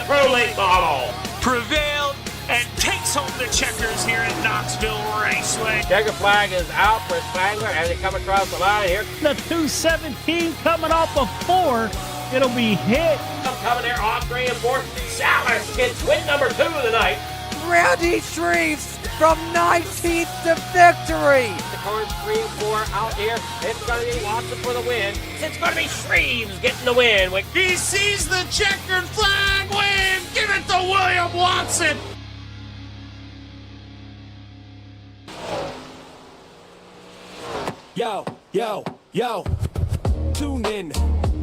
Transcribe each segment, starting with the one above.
Pro Late model. Prevailed and takes home the checkers here at Knoxville Raceway. Checker flag is out for Spangler as he come across the line here. The 217 coming off of 4. It'll be hit. Coming there off 3 and 4. Salas gets win number 2 of the night. Randy Shreves from 19th to victory. The cars 3 and 4 out here. It's going to be Watson for the win. It's going to be Shreves getting the win. He sees the checkered flag win. Give it to William Watson. Yo, yo, yo, tune in,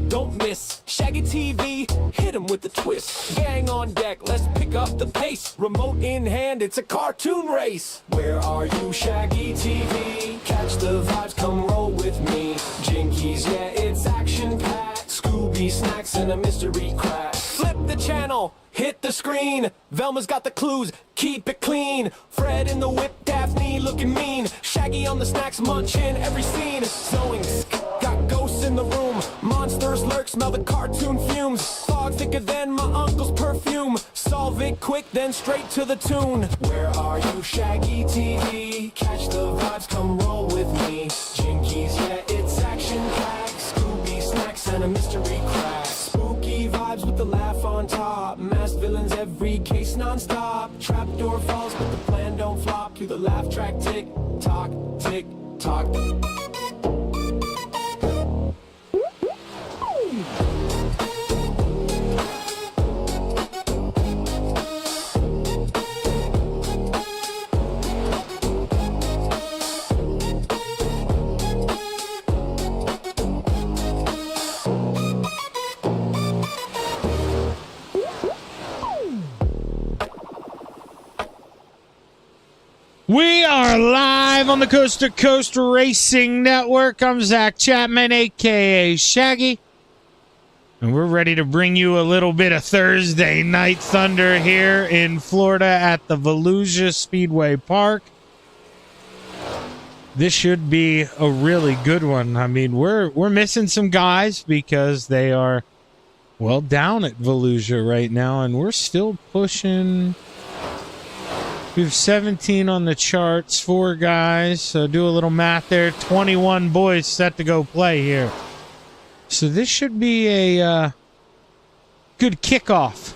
don't miss Shaggy TV, hit him with the twist. Gang on deck, let's pick up the pace. Remote in hand, it's a cartoon race. Where are you, Shaggy TV? Catch the vibes, come roll with me. Jinkies, yeah, it's action-packed. Scooby snacks and a mystery crack. Flip the channel, hit the screen. Velma's got the clues, keep it clean. Fred in the whip, Daphne looking mean. Shaggy on the snacks, munching every scene. Zoinks, got ghosts in the room. Monsters lurk, smell the cartoon fumes. Fog thicker than my uncle's perfume. Solve it quick, then straight to the tune. Where are you, Shaggy TV? Catch the vibes, come roll with me. Jinkies, yeah, it's action-packed. Scooby snacks and a mystery crack. Spooky vibes with the laugh on top. Masked villains, every case non-stop. Trapdoor falls, but the plan don't flop. Cue the laugh track, tick tock, tick tock. We are live on the Coast to Coast Racing Network. I'm Zach Chapman, a.k.a. Shaggy. And we're ready to bring you a little bit of Thursday Night Thunder here in Florida at the Volusia Speedway Park. This should be a really good one. I mean, we're missing some guys because they are, well, down at Volusia right now, and we're still pushing. We have 17 on the charts, 4 guys. So do a little math there. 21 boys set to go play here. So this should be a good kickoff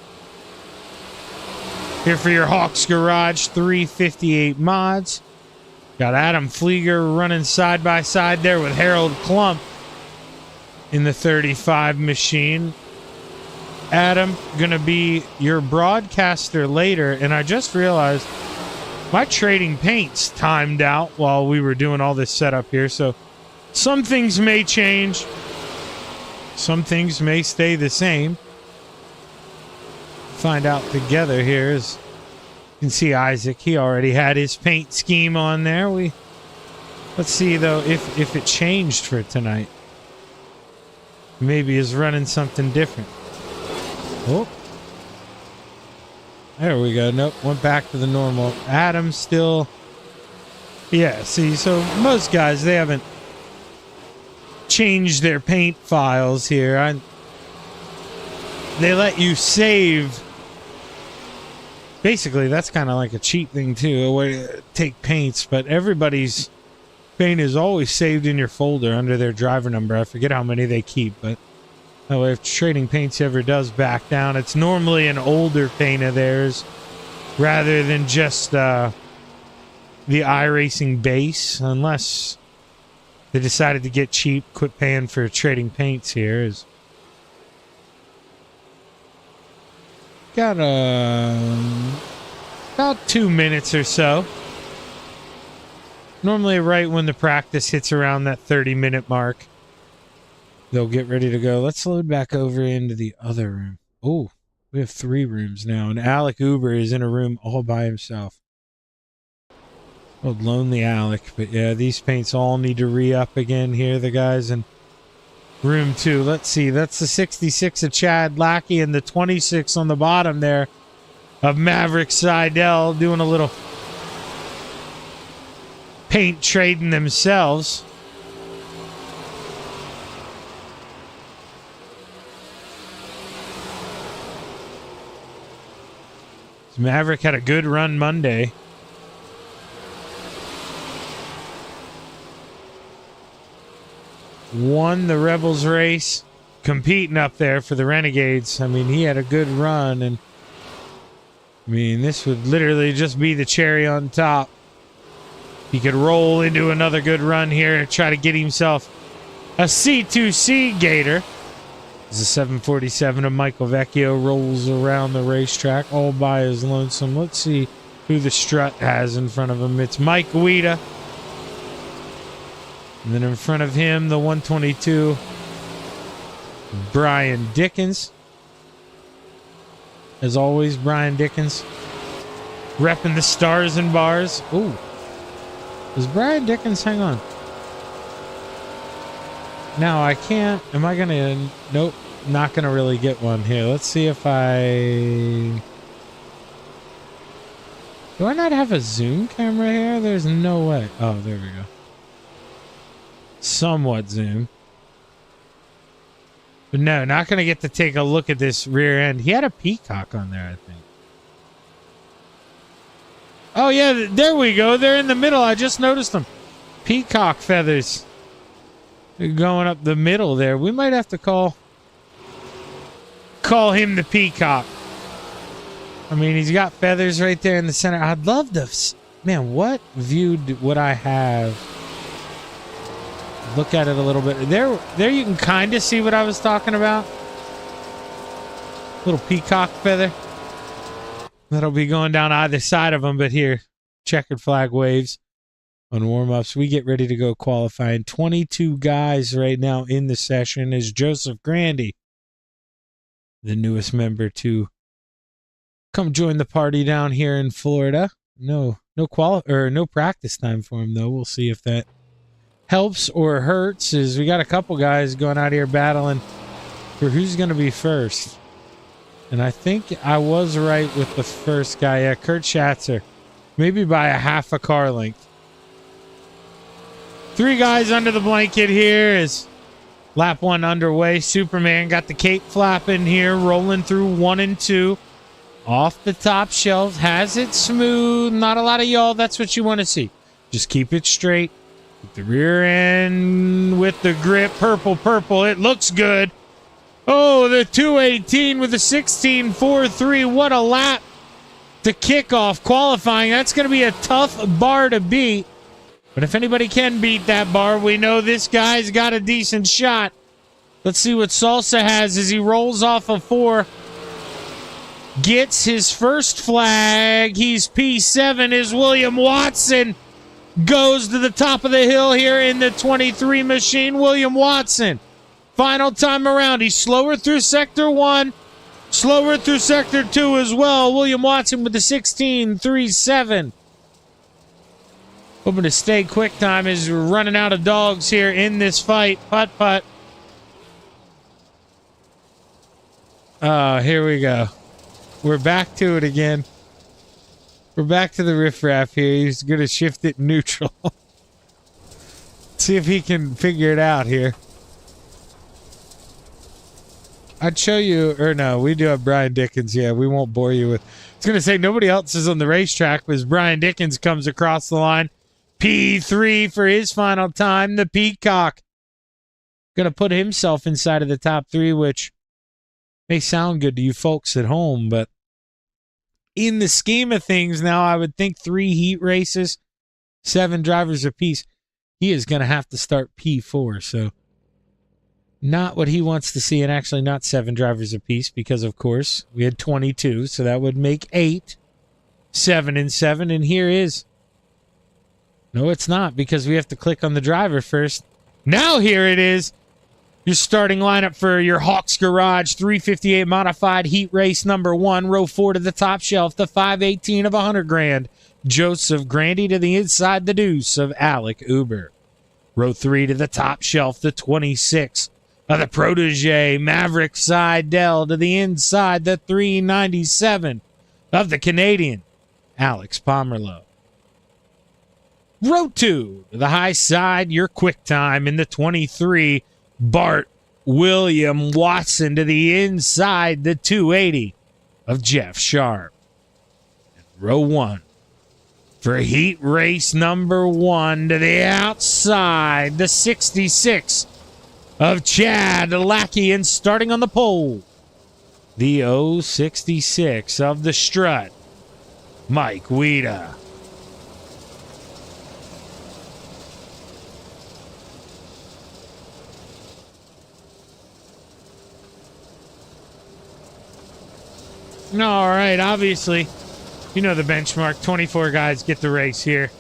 here for your Hawks Garage 358 mods. Got Adam Flieger running side by side there with Harold Klump in the 35 machine. Adam, gonna be your broadcaster later, and I just realized my trading paints timed out while we were doing all this setup here, so some things may change, some things may stay the same. Find out together here. As you can see, Isaac, he already had his paint scheme on there. Let's see though if it changed for tonight. Maybe is running something different. Oh, there we go. Nope, went back to the normal. Adam still, yeah, see, so most guys, they haven't changed their paint files here. They let you save. Basically, that's kind of like a cheat thing too, a way to take paints, but everybody's paint is always saved in your folder under their driver number. I forget how many they keep, but that way, if Trading Paints ever does back down, it's normally an older paint of theirs rather than just the iRacing base, unless they decided to get cheap, quit paying for Trading Paints here. Got about 2 minutes or so. Normally right when the practice hits around that 30-minute mark, they'll get ready to go. Let's load back over into the other room. Oh, we have 3 rooms now, and Alec Uber is in a room all by himself. Old lonely Alec. But yeah, these paints all need to re-up again here, the guys in room 2. Let's see, that's the 66 of Chad Lackey and the 26 on the bottom there of Maverick Seidel doing a little paint trading themselves. Maverick had a good run Monday. Won the Rebels race, competing up there for the Renegades. I mean, he had a good run, and I mean, this would literally just be the cherry on top. He could roll into another good run here and try to get himself a C2C Gator. As the 747 of Michael Vecchio rolls around the racetrack all by his lonesome. Let's see who the strut has in front of him. It's Mike Guida. And then in front of him, the 122, Brian Dickens. As always, Brian Dickens. Repping the stars and bars. Ooh. Is Brian Dickens? Hang on. Now I can't. Am I going to... Nope. Not going to really get one here. Let's see if I... Do I not have a zoom camera here? There's no way. Oh, there we go. Somewhat zoom. But no, not going to get to take a look at this rear end. He had a peacock on there, I think. Oh, yeah, there we go. They're in the middle. I just noticed them. Peacock feathers. They're going up the middle there. We might have to call him the peacock. I mean, he's got feathers right there in the center. I'd love to... Man, what view would I have? Look at it a little bit. There you can kind of see what I was talking about. Little peacock feather. That'll be going down either side of him, but here, checkered flag waves on warm-ups. We get ready to go qualifying. 22 guys right now in the session is Joseph Grandy, the newest member to come join the party down here in Florida. No practice time for him, though. We'll see if that helps or hurts, as we got a couple guys going out here battling for who's going to be first. And I think I was right with the first guy. Yeah, Kurt Schatzer. Maybe by a half a car length. 3 guys under the blanket here is lap 1 underway. Superman got the cape flapping here, rolling through 1 and 2. Off the top shelf, has it smooth. Not a lot of y'all. That's what you want to see. Just keep it straight. Keep the rear end with the grip. Purple. It looks good. Oh, the 218 with the 16.43. What a lap to kick off qualifying. That's going to be a tough bar to beat. But if anybody can beat that bar, we know this guy's got a decent shot. Let's see what Salsa has as he rolls off of 4. Gets his first flag. He's P7 as William Watson goes to the top of the hill here in the 23 machine. William Watson. Final time around. He's slower through Sector 1. Slower through Sector 2 as well. William Watson with the 16.37. Hoping to stay quick time as we're running out of dogs here in this fight. Putt. Here we go. We're back to it again. We're back to the riffraff here. He's going to shift it neutral. See if he can figure it out here. I'd show you, or no, we do have Brian Dickens. Yeah, we won't bore you with. I was going to say nobody else is on the racetrack as Brian Dickens comes across the line. P3 for his final time. The Peacock going to put himself inside of the top 3, which may sound good to you folks at home, but in the scheme of things now, I would think 3 heat races, 7 drivers apiece. He is going to have to start P4, so not what he wants to see, and actually not 7 drivers apiece because, of course, we had 22, so that would make 8, 7 and 7, and here is. No, it's not, because we have to click on the driver first. Now here it is. Your starting lineup for your Hawks Garage 358 Modified Heat Race number 1, row 4 to the top shelf, the 518 of 100 grand. Joseph Grandy to the inside the deuce of Alec Uber. Row 3 to the top shelf, the 26 of the Protege Maverick Seidel to the inside, the 397 of the Canadian Alex Pomerleau. Row 2 to the high side, your quick time in the 23 Bart William Watson to the inside, the 280 of Jeff Sharp. row one. For heat race number 1 to the outside, the 66 of Chad Lackey, and starting on the pole, the 066 of the strut, Mike Weeda. All right, obviously, you know the benchmark. 24 guys get the race here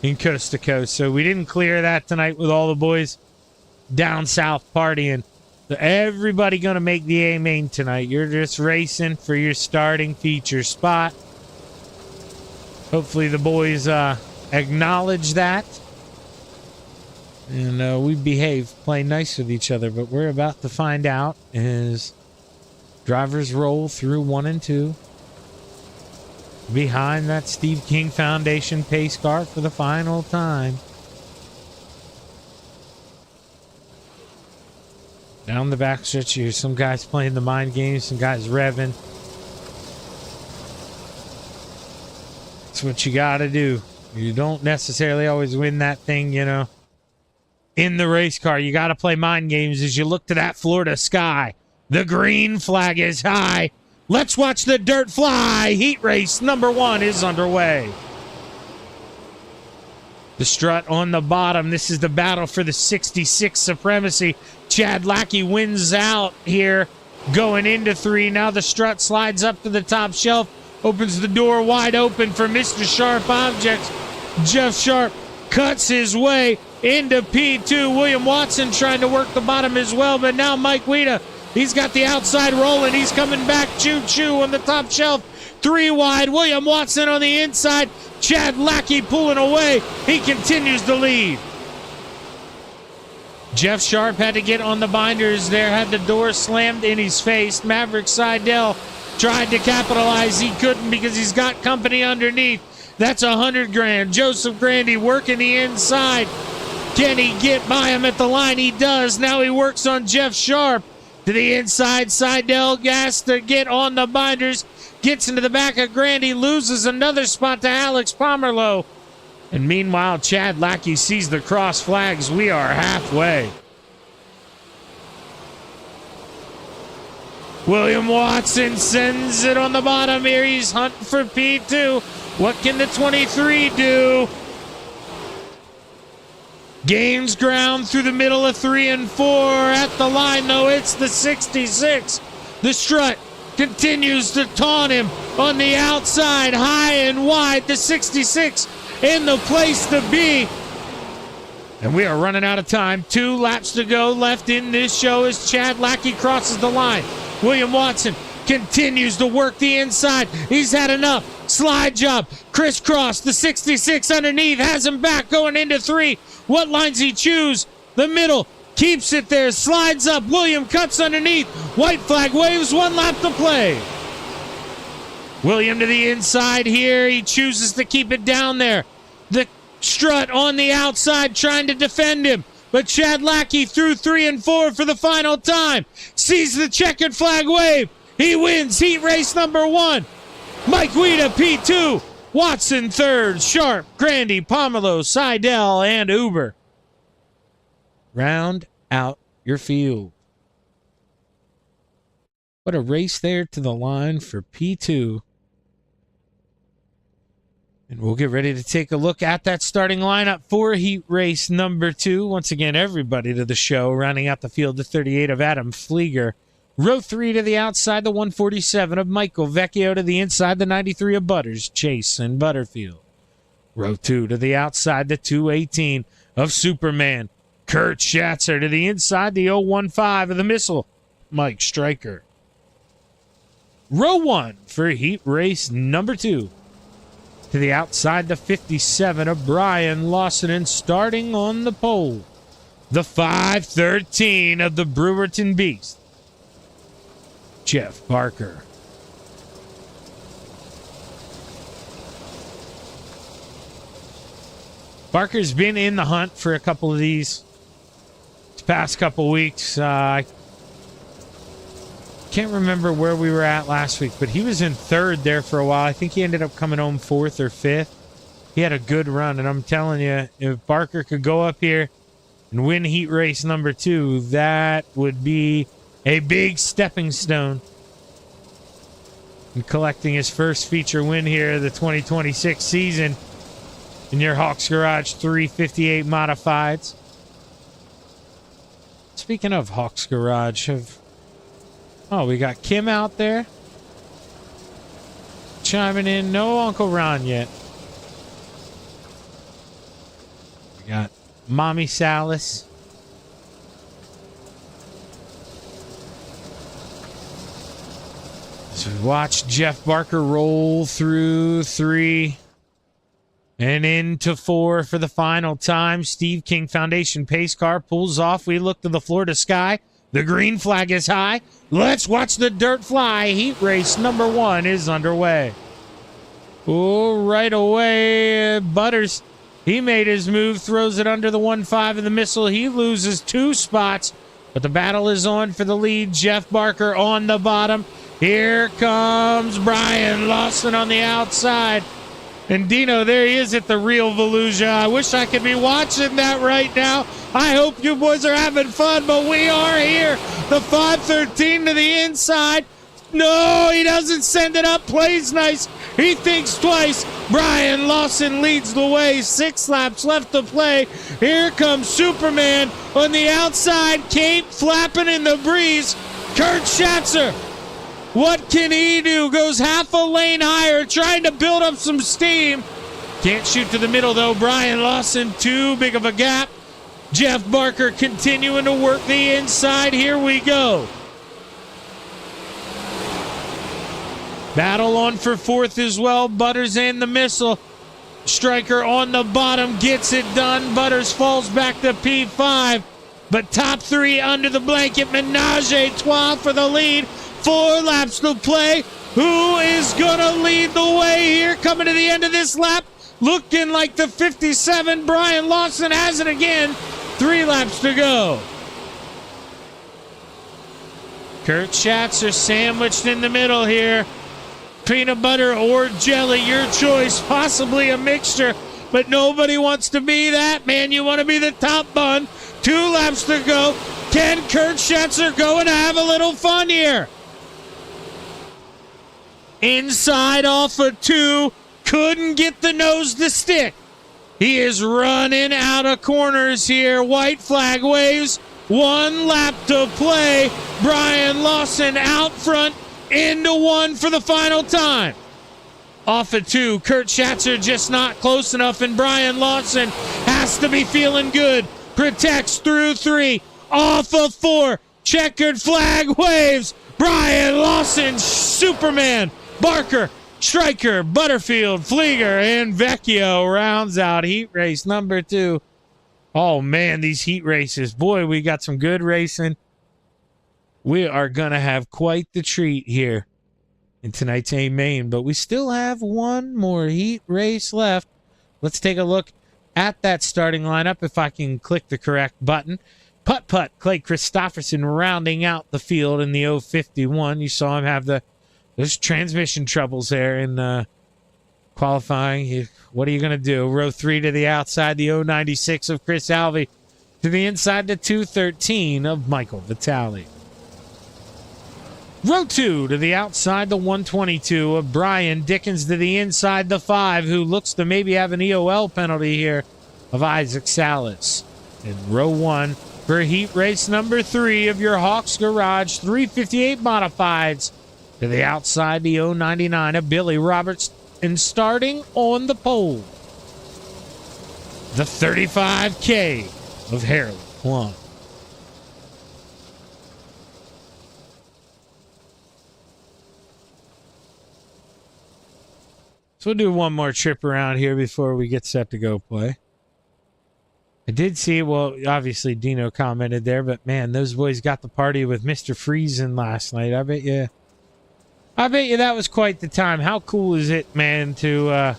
in Coast to Coast. So we didn't clear that tonight with all the boys down south partying. So everybody going to make the A main tonight. You're just racing for your starting feature spot. Hopefully the boys acknowledge that. And we behave, play nice with each other. But we're about to find out as drivers roll through 1 and 2. Behind that Steve King Foundation pace car for the final time. Down the backstretch here, some guys playing the mind games, some guys revving. That's what you got to do. You don't necessarily always win that thing, you know. In the race car, you got to play mind games as you look to that Florida sky. The green flag is high. Let's watch the dirt fly. Heat race number 1 is underway. The strut on the bottom. This is the battle for the 66 supremacy. Chad Lackey wins out here going into 3. Now the strut slides up to the top shelf. Opens the door wide open for Mr. Sharp Objects. Jeff Sharp cuts his way into P2. William Watson trying to work the bottom as well. But now Mike Weeda, he's got the outside rolling. He's coming back. Choo-choo on the top shelf. 3 wide. William Watson on the inside. Chad Lackey pulling away. He continues to lead. Jeff Sharp had to get on the binders there. Had the door slammed in his face. Maverick Seidel tried to capitalize. He couldn't because he's got company underneath. That's $100,000. Joseph Grandy working the inside. Can he get by him at the line? He does. Now he works on Jeff Sharp. To the inside, Seidel gas to get on the binders. Gets into the back of Grandy. Loses another spot to Alex Pomerleau. And meanwhile, Chad Lackey sees the cross flags. We are halfway. William Watson sends it on the bottom here. He's hunting for P2. What can the 23 do? Gains ground through the middle of 3 and 4. At the line, though, it's the 66. The strut continues to taunt him on the outside, high and wide. The 66 in the place to be. And we are running out of time. 2 laps to go left in this show as Chad Lackey crosses the line. William Watson continues to work the inside. He's had enough. Slide job. Crisscross. The 66 underneath has him back going into 3. What lines he choose? The middle. Keeps it there. Slides up. William cuts underneath. White flag waves. 1 lap to play. William to the inside here. He chooses to keep it down there. The strut on the outside trying to defend him. But Chad Lackey through 3 and 4 for the final time. Sees the checkered flag wave. He wins heat race number 1. Mike Weeda, P2. Watson, 3rd. Sharp, Grandy, Pomerleau, Seidel, and Uber. Round out your field. What a race there to the line for P2. And we'll get ready to take a look at that starting lineup for heat race number 2. Once again, everybody to the show. Rounding out the field, the 38 of Adam Flieger. Row 3 to the outside, the 147 of Michael Vecchio. To the inside, the 93 of Butters, Chase, and Butterfield. Row 2 to the outside, the 218 of Superman, Kurt Schatzer. To the inside, the 015 of the Missile, Mike Stryker. Row 1 for heat race number 2. To the outside, the 57 of Brian Lawson, and starting on the pole, the 513 of the Brewerton Beast, Jeff Barker. Barker's been in the hunt for a couple of these past couple weeks. Can't remember where we were at last week, but he was in third there for a while. I think he ended up coming home fourth or fifth. He had a good run, and I'm telling you, if Barker could go up here and win heat race number 2, that would be a big stepping stone in collecting his first feature win here of the 2026 season in your Hawks Garage 358 Modifieds. Speaking of Hawks Garage, we got Kim out there chiming in. No Uncle Ron yet. We got Mommy Salas. As we watch Jeff Barker roll through 3 and into 4 for the final time. Steve King Foundation pace car pulls off. We look to the Florida sky. The green flag is high. Let's watch the dirt fly. Heat race number 1 is underway. Oh, right away, Butters. He made his move, throws it under the 1-5 of the missile. He loses 2 spots, but the battle is on for the lead. Jeff Barker on the bottom. Here comes Brian Lawson on the outside. And Dino, there he is at the real Volusia. I wish I could be watching that right now. I hope you boys are having fun, but we are here. The 513 to the inside. No, he doesn't send it up. Plays nice. He thinks twice. Brian Lawson leads the way. 6 laps left to play. Here comes Superman on the outside. Cape flapping in the breeze. Kurt Schatzer. What can he do? Goes half a lane higher, trying to build up some steam. Can't shoot to the middle, though. Brian Lawson, too big of a gap. Jeff Barker continuing to work the inside. Here we go. Battle on for 4th as well. Butters and the missile. Striker on the bottom gets it done. Butters falls back to P5. But top 3 under the blanket. Menage a trois for the lead. 4 laps to play. Who is going to lead the way here coming to the end of this lap? Looking like the 57. Brian Lawson has it again. 3 laps to go. Kurt Schatzer sandwiched in the middle here. Peanut butter or jelly, your choice. Possibly a mixture, but nobody wants to be that, man. You want to be the top bun. 2 laps to go. Can Kurt Schatzer go and have a little fun here? Inside off of 2. Couldn't get the nose to stick. He is running out of corners here. White flag waves. 1 lap to play. Brian Lawson out front into 1 for the final time. Off of 2. Kurt Schatzer just not close enough, and Brian Lawson has to be feeling good. Protects through 3. Off of 4. Checkered flag waves. Brian Lawson, Superman, Barker, Stryker, Butterfield, Flieger, and Vecchio rounds out heat race number 2. Oh, man, these heat races. Boy, we got some good racing. We are going to have quite the treat here in tonight's A Main, but we still have 1 more heat race left. Let's take a look at that starting lineup if I can click the correct button. Putt-putt, Clay Christopherson rounding out the field in the 051. You saw him have those transmission troubles there in qualifying. What are you going to do? Row 3 to the outside, the 096 of Chris Alvey. To the inside, the 213 of Michael Vitale. Row 2 to the outside, the 122 of Brian Dickens. To the inside, the 5, who looks to maybe have an EOL penalty here, of Isaac Salas. And row 1 for heat race number 3 of your Hawks Garage 358 Modifieds. To the outside, the 099 of Billy Roberts. And starting on the pole, the 35K of Harold Plum. So we'll do 1 more trip around here before we get set to go play. I did see, well, obviously Dino commented there, but man, those boys got the party with Mr. Friesen last night. I bet you that was quite the time. How cool is it, man, to,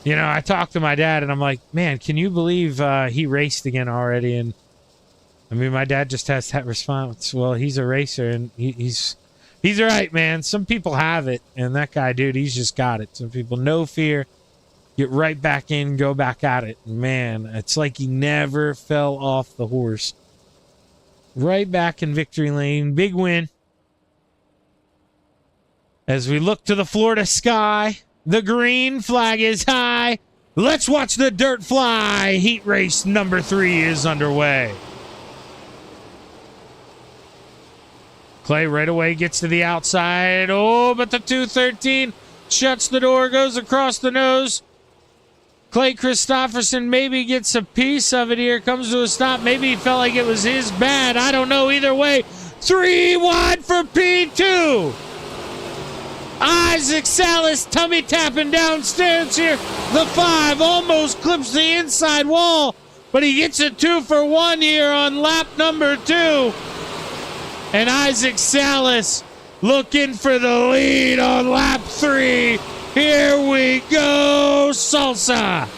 I talked to my dad and I'm like, man, can you believe he raced again already? And I mean, my dad just has that response. Well, he's a racer, and he's right, man. Some people have it, and that guy, dude, he's just got it. Some people, no fear, get right back in, go back at it. Man, it's like he never fell off the horse. Right back in victory lane. Big win. As we look to the Florida sky, the green flag is high. Let's watch the dirt fly. Heat race number 3 is underway. Clay right away gets to the outside. Oh, but the 213 shuts the door, goes across the nose. Clay Christopherson maybe gets a piece of it here. Comes to a stop. Maybe he felt like it was his bad. I don't know. Either way, 3 wide for P2. Isaac Salas tummy tapping downstairs here. The 5 almost clips the inside wall, but he gets a 2 for 1 here on lap number 2. And Isaac Salas looking for the lead on lap 3. Here we go, salsa.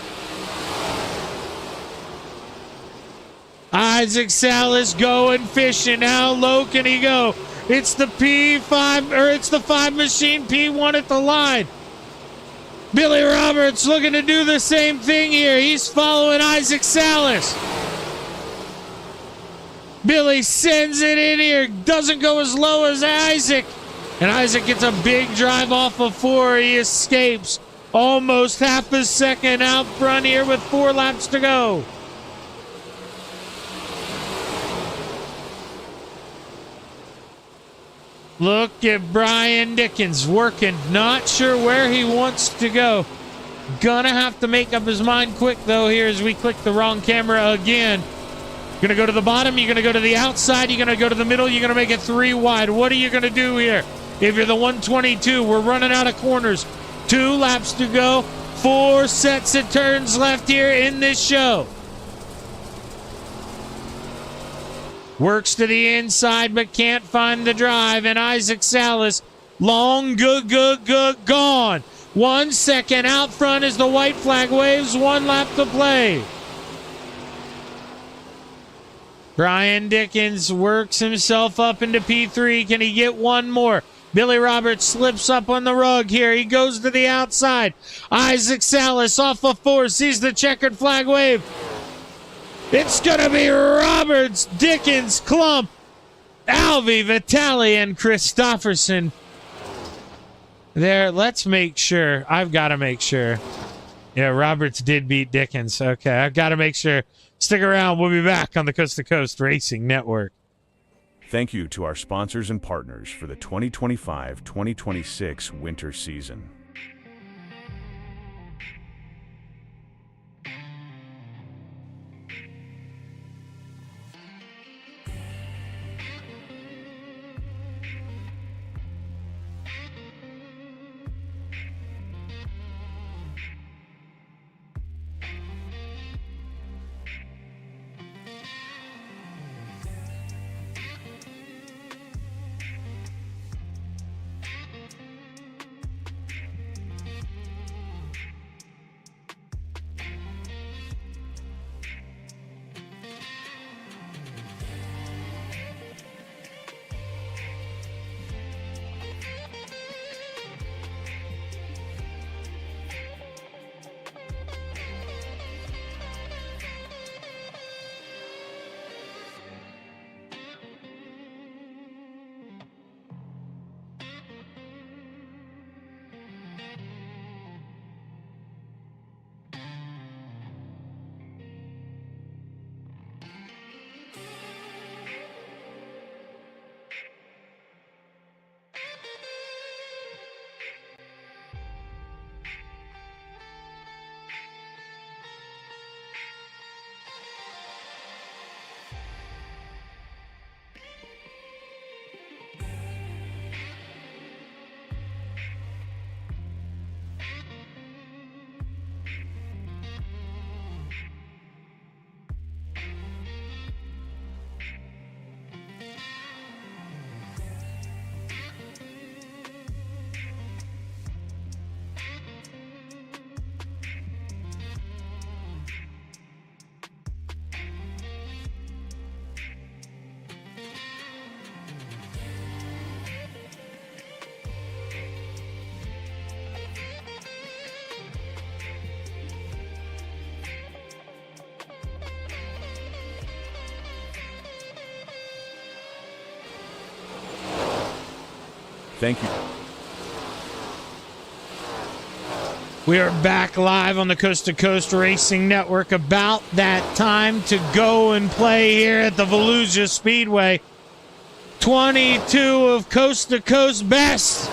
Isaac Salas going fishing. How low can he go? It's the P5, or it's the 5 machine, P1 at the line. Billy Roberts looking to do the same thing here. He's following Isaac Salas. Billy sends it in here. Doesn't go as low as Isaac. And Isaac gets a big drive off of 4. He escapes. Almost half a second out front here with 4 laps to go. Look at Brian Dickens working. Not sure where he wants to go. Gonna have to make up his mind quick, though, here as we click the wrong camera again. You're gonna go to the bottom. You're gonna go to the outside. You're gonna go to the middle. You're gonna make it 3 wide. What are you gonna do here? If you're the 122, we're running out of corners. 2 laps to go. 4 sets of turns left here in this show. Works to the inside, but can't find the drive. And Isaac Salas, long, good, gone. 1 second out front as the white flag waves. 1 lap to play. Brian Dickens works himself up into P3. Can he get 1 more? Billy Roberts slips up on the rug here. He goes to the outside. Isaac Salas off of 4. Sees the checkered flag wave. It's going to be Roberts, Dickens, Klump, Alvey, Vitale, and Christopherson. There, let's make sure. I've got to make sure. Yeah, Roberts did beat Dickens. Okay, I've got to make sure. Stick around. We'll be back on the Coast to Coast Racing Network. Thank you to our sponsors and partners for the 2025-2026 winter season. Thank you. We are back live on the Coast to Coast Racing Network. About that time to go and play here at the Volusia Speedway. 22 of Coast to Coast best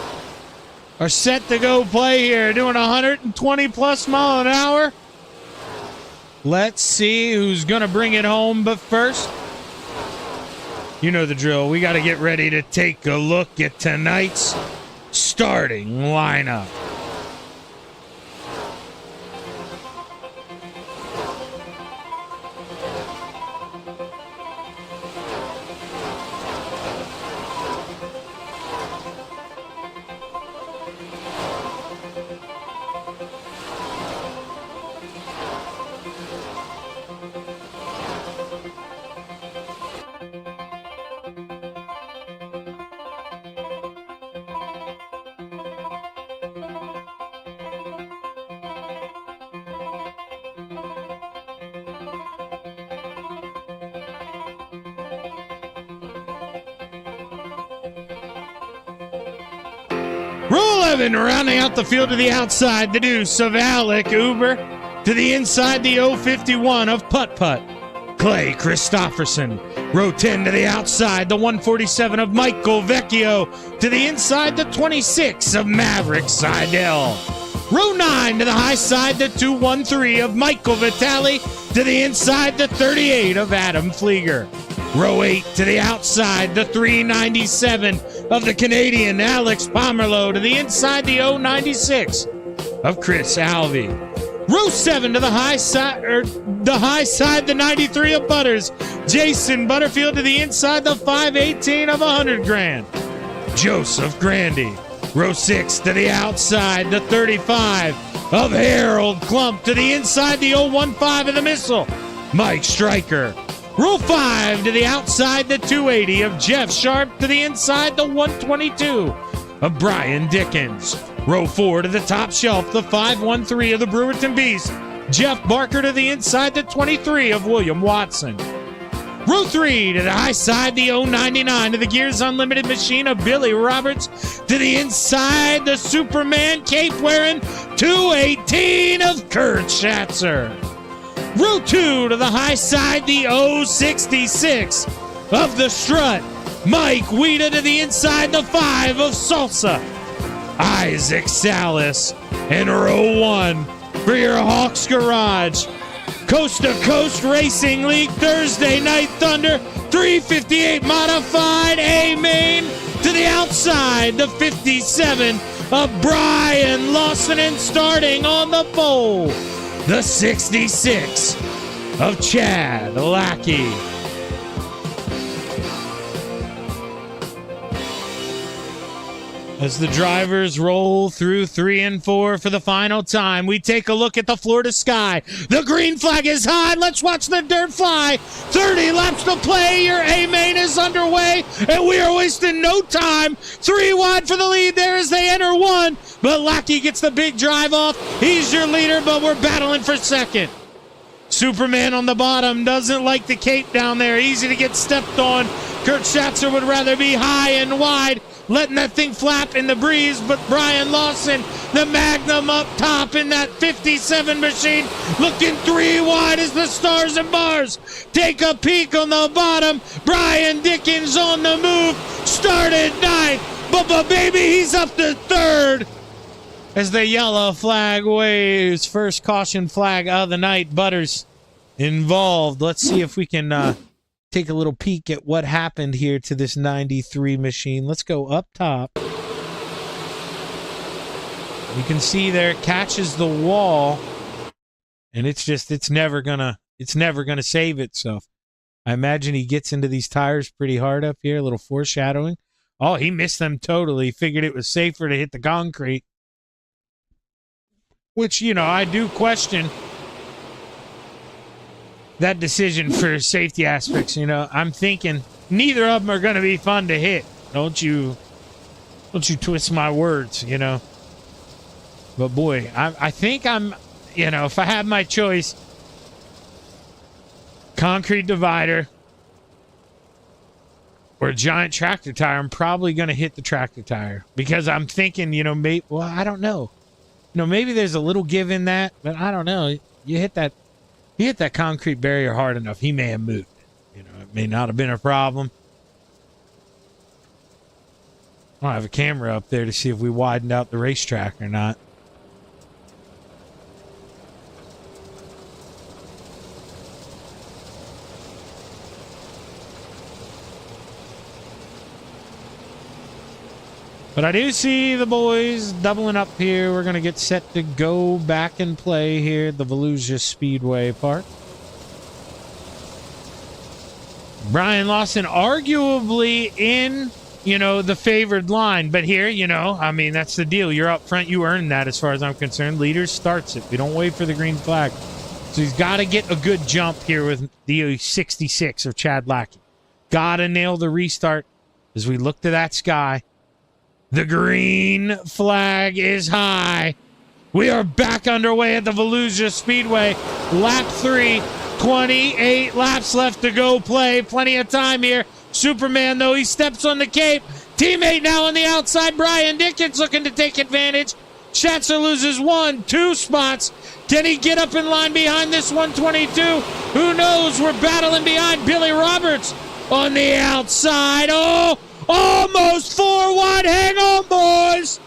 are set to go play here, doing 120 plus mile an hour. Let's see who's going to bring it home. But first, you know the drill. We got to get ready to take a look at tonight's starting lineup. Rule 11, rounding out the field to the outside, the deuce of Alec Uber. To the inside, the 051 of Putt Putt, Clay Christofferson. Row 10 to the outside, the 147 of Michael Vecchio. To the inside, the 26 of Maverick Seidel. Row 9 to the high side, the 213 of Michael Vitale. To the inside, the 38 of Adam Flieger. Row 8 to the outside, the 397 of the Canadian Alex Pomerleau. To the inside, the 096 of Chris Alvey. Row 7 to the high side, the 93 of Butters, Jason Butterfield. To the inside, the 518 of 100 grand, Joseph Grandy. Row 6 to the outside, the 35 of Harold Klump. To the inside, the 015 of the Missile, Mike Stryker. Row 5 to the outside, the 280 of Jeff Sharp. To the inside, the 122 of Brian Dickens. Row 4 to the top shelf, the 513 of the Brewerton Beast, Jeff Barker. To the inside, the 23 of William Watson. Row 3 to the high side, the 099 of the Gears Unlimited machine of Billy Roberts. To the inside, the Superman cape wearing 218 of Kurt Schatzer. Row 2 to the high side, the 066 of the Strut, Mike Weeda. To the inside, the 5 of Salsa, Isaac Salas. And row 1 for your Hawks Garage Coast to Coast Racing League Thursday Night Thunder 358 modified A main. To the outside, the 57 of Brian Lawson. And starting on the pole, the 66 of Chad Lackey. As the drivers roll through 3 and 4 for the final time, we take a look at the Florida sky. The green flag is high. Let's watch the dirt fly. 30 laps to play. Your A-main is underway, and we are wasting no time. 3 wide for the lead there as they enter 1. But Lackey gets the big drive off. He's your leader, but we're battling for second. Superman on the bottom doesn't like the cape down there. Easy to get stepped on. Kurt Schatzer would rather be high and wide, letting that thing flap in the breeze. But Brian Lawson, the Magnum up top in that 57 machine, looking 3 wide as the stars and bars take a peek on the bottom. Brian Dickens on the move, started 9th, but baby, he's up to 3rd. As the yellow flag waves, first caution flag of the night. Butters involved. Let's see if we can take a little peek at what happened here to this 93 machine. Let's go up top. You can see there it catches the wall, and it's never gonna save itself. I imagine he gets into these tires pretty hard up here. A little foreshadowing. Oh, he missed them totally. Figured it was safer to hit the concrete, which, you know, I do question that decision for safety aspects. You know, I'm thinking neither of them are going to be fun to hit. Don't you twist my words, you know. But boy, I think I'm, you know, if I had my choice, concrete divider or a giant tractor tire, I'm probably going to hit the tractor tire because I'm thinking, well, I don't know. Maybe there's a little give in that, but I don't know. You hit that concrete barrier hard enough, he may have moved. It may not have been a problem. I don't have a camera up there to see if we widened out the racetrack or not. But I do see the boys doubling up here. We're going to get set to go back and play here at the Volusia Speedway Park. Brian Lawson arguably in, the favored line. But here, that's the deal. You're up front. You earned that as far as I'm concerned. Leader starts it. We don't wait for the green flag. So he's got to get a good jump here with the 66 of Chad Lackey. Got to nail the restart as we look to that sky. The green flag is high. We are back underway at the Volusia Speedway. Lap 3, 28 laps left to go play. Plenty of time here. Superman, though, he steps on the cape. Teammate now on the outside. Brian Dickens looking to take advantage. Schatzer loses 2 spots. Can he get up in line behind this 122? Who knows? We're battling behind Billy Roberts on the outside. Oh! Almost 4 wide. Hang on, boys.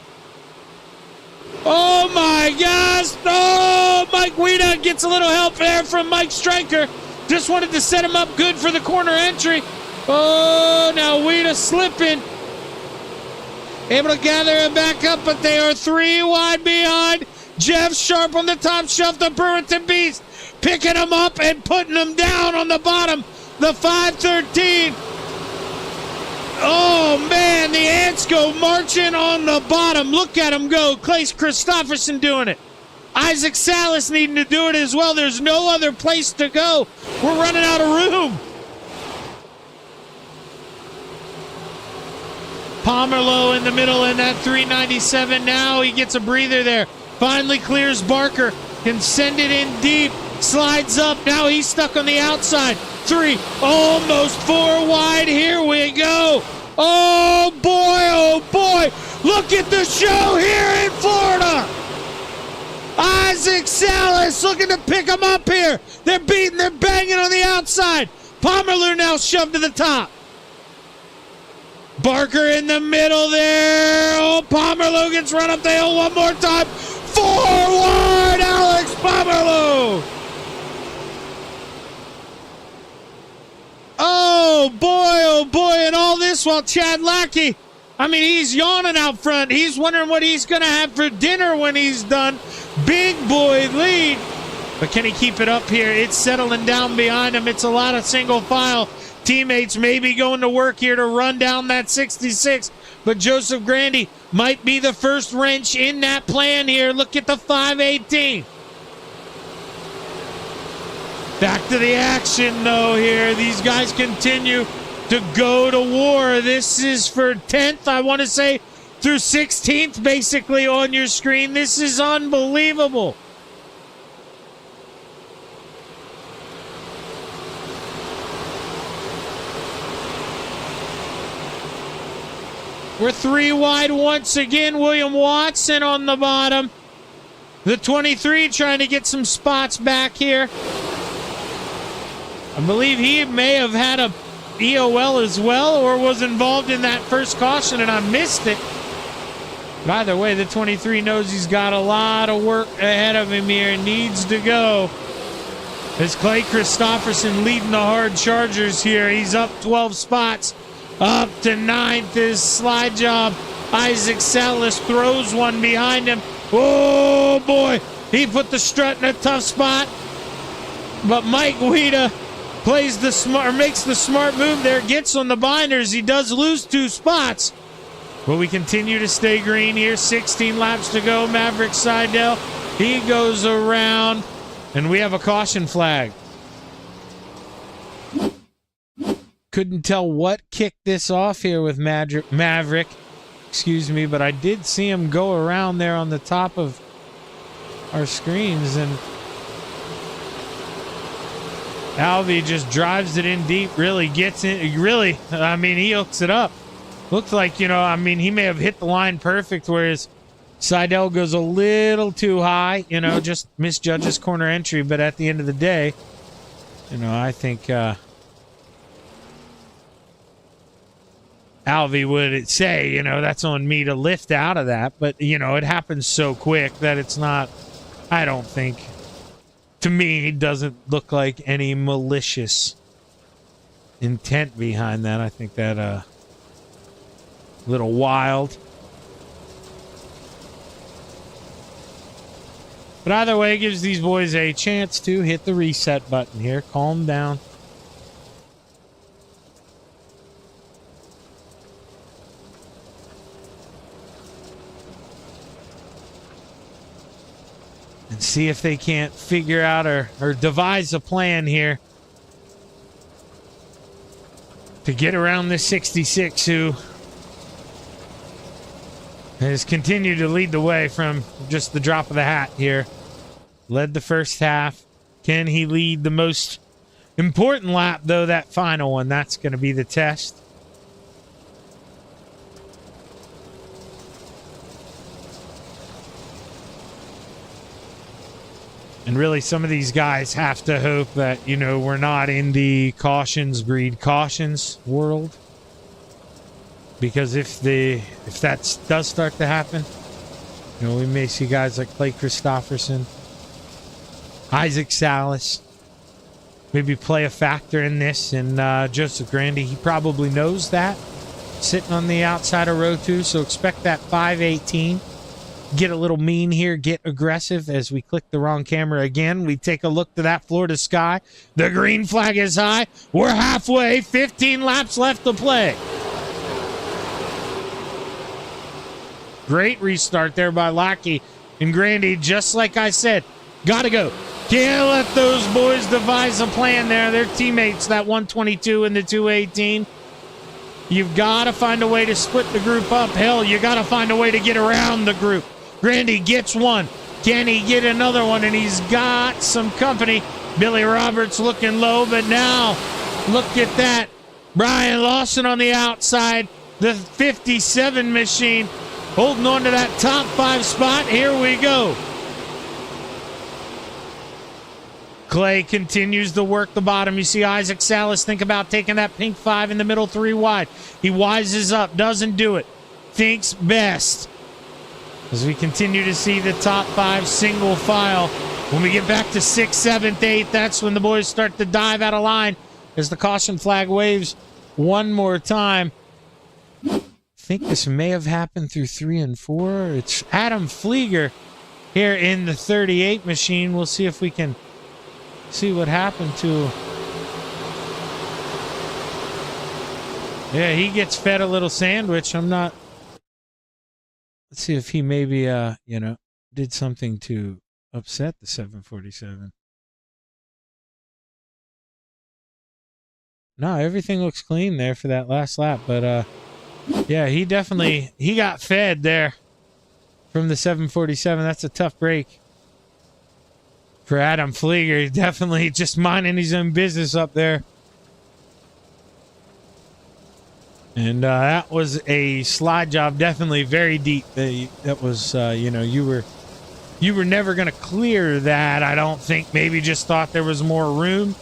Oh, my gosh. Oh, Mike Weeda gets a little help there from Mike Stryker. Just wanted to set him up good for the corner entry. Oh, now Weeda slipping. Able to gather him back up, but they are 3 wide behind. Jeff Sharp on the top shelf. The Burlington Beast picking him up and putting him down on the bottom. The 513. Oh, man, the ants go marching on the bottom. Look at them go. Claes Christofferson doing it. Isaac Salas needing to do it as well. There's no other place to go. We're running out of room. Pomerleau in the middle in that 397. Now he gets a breather there. Finally clears Barker. Can send it in deep. Slides up. Now he's stuck on the outside. 3, almost 4 wide. Here we go. Oh, boy. Look at the show here in Florida. Isaac Salas looking to pick him up here. They're banging on the outside. Pomerleau now shoved to the top. Barker in the middle there. Oh, Pomerleau gets run up the hill one more time. 4 wide, Alex Pomerleau. Oh, boy, and all this while Chad Lackey, he's yawning out front. He's wondering what he's going to have for dinner when he's done. Big boy lead. But can he keep it up here? It's settling down behind him. It's a lot of single file. Teammates maybe going to work here to run down that 66. But Joseph Grandy might be the first wrench in that plan here. Look at the 518. Back to the action, though, here. These guys continue to go to war. This is for 10th, I want to say, through 16th, basically, on your screen. This is unbelievable. We're 3 wide once again. William Watson on the bottom. The 23 trying to get some spots back here. I believe he may have had a EOL as well or was involved in that first caution and I missed it. But either way, the 23 knows he's got a lot of work ahead of him here and needs to go. As Clay Christofferson leading the hard Chargers here. He's up 12 spots. Up to 9th is slide job. Isaac Salas throws one behind him. Oh, boy. He put the strut in a tough spot. But Mike Weeda makes the smart move there, gets on the binders. He does lose 2 spots. But we continue to stay green here. 16 laps to go. Maverick Seidel, he goes around. And we have a caution flag. Couldn't tell what kicked this off here with Maverick. But I did see him go around there on the top of our screens. And Alvey just drives it in deep, really gets in. Really, I mean, he hooks it up. Looks like, you know, I mean, he may have hit the line perfect, whereas Seidel goes a little too high, you know, just misjudges corner entry. But at the end of the day, you know, I think Alvey would say, you know, that's on me to lift out of that. But, you know, it happens so quick that it's not, I don't think, to me, it doesn't look like any malicious intent behind that. I think that, little wild. But either way, it gives these boys a chance to hit the reset button here. Calm down. And see if they can't figure out or devise a plan here to get around this 66 who has continued to lead the way from just the drop of the hat here. Led the first half. Can he lead the most important lap, though, that final one? That's going to be the test. And really, some of these guys have to hope that, you know, we're not in the cautions breed cautions world. Because if that does start to happen, you know, we may see guys like Clay Christopherson, Isaac Salas, maybe play a factor in this. And Joseph Grandy, he probably knows that, sitting on the outside of row 2. So expect that 518. Get a little mean here, get aggressive. As we click the wrong camera again, we take a look to that Florida sky. The green flag is high. We're halfway, 15 laps left to play. Great restart there by Lackey and Grandy. Just like I said, gotta go. Can't let those boys devise a plan there. They're teammates, that 122 and the 218. You've got to find a way to split the group up. Hell, you got to find a way to get around the group. Grandy gets one. Can he get another one? And he's got some company. Billy Roberts looking low, but now look at that. Brian Lawson on the outside. The 57 machine holding on to that top 5 spot. Here we go. Clay continues to work the bottom. You see Isaac Salas think about taking that pink 5 in the middle, 3 wide. He wises up, doesn't do it. Thinks best. As we continue to see the top 5 single file. When we get back to 6th, 7th, 8th, that's when the boys start to dive out of line as the caution flag waves one more time. I think this may have happened through 3 and 4. It's Adam Flieger here in the 38 machine. We'll see if we can see what happened to. Yeah, he gets fed a little sandwich. I'm not. Let's see if he maybe you know, did something to upset the 747. No, everything looks clean there for that last lap, but yeah, he got fed there from the 747. That's a tough break for Adam Flieger. He's definitely just minding his own business up there. And that was a slide job, definitely very deep. That was, you know, you were never going to clear that, I don't think. Maybe just thought there was more room,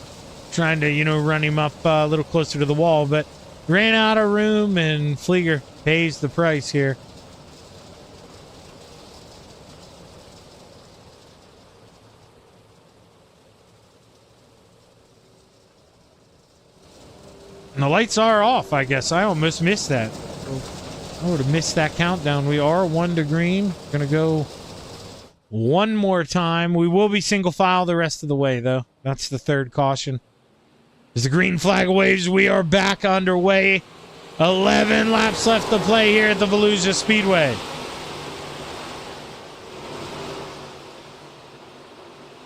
trying to, you know, run him up a little closer to the wall, but ran out of room, and Flieger pays the price here. And the lights are off, I guess. I almost missed that. I would have missed that countdown. We are 1 to green. Gonna go one more time. We will be single file the rest of the way, though. That's the 3rd caution. As the green flag waves, we are back underway. 11 laps left to play here at the Volusia Speedway.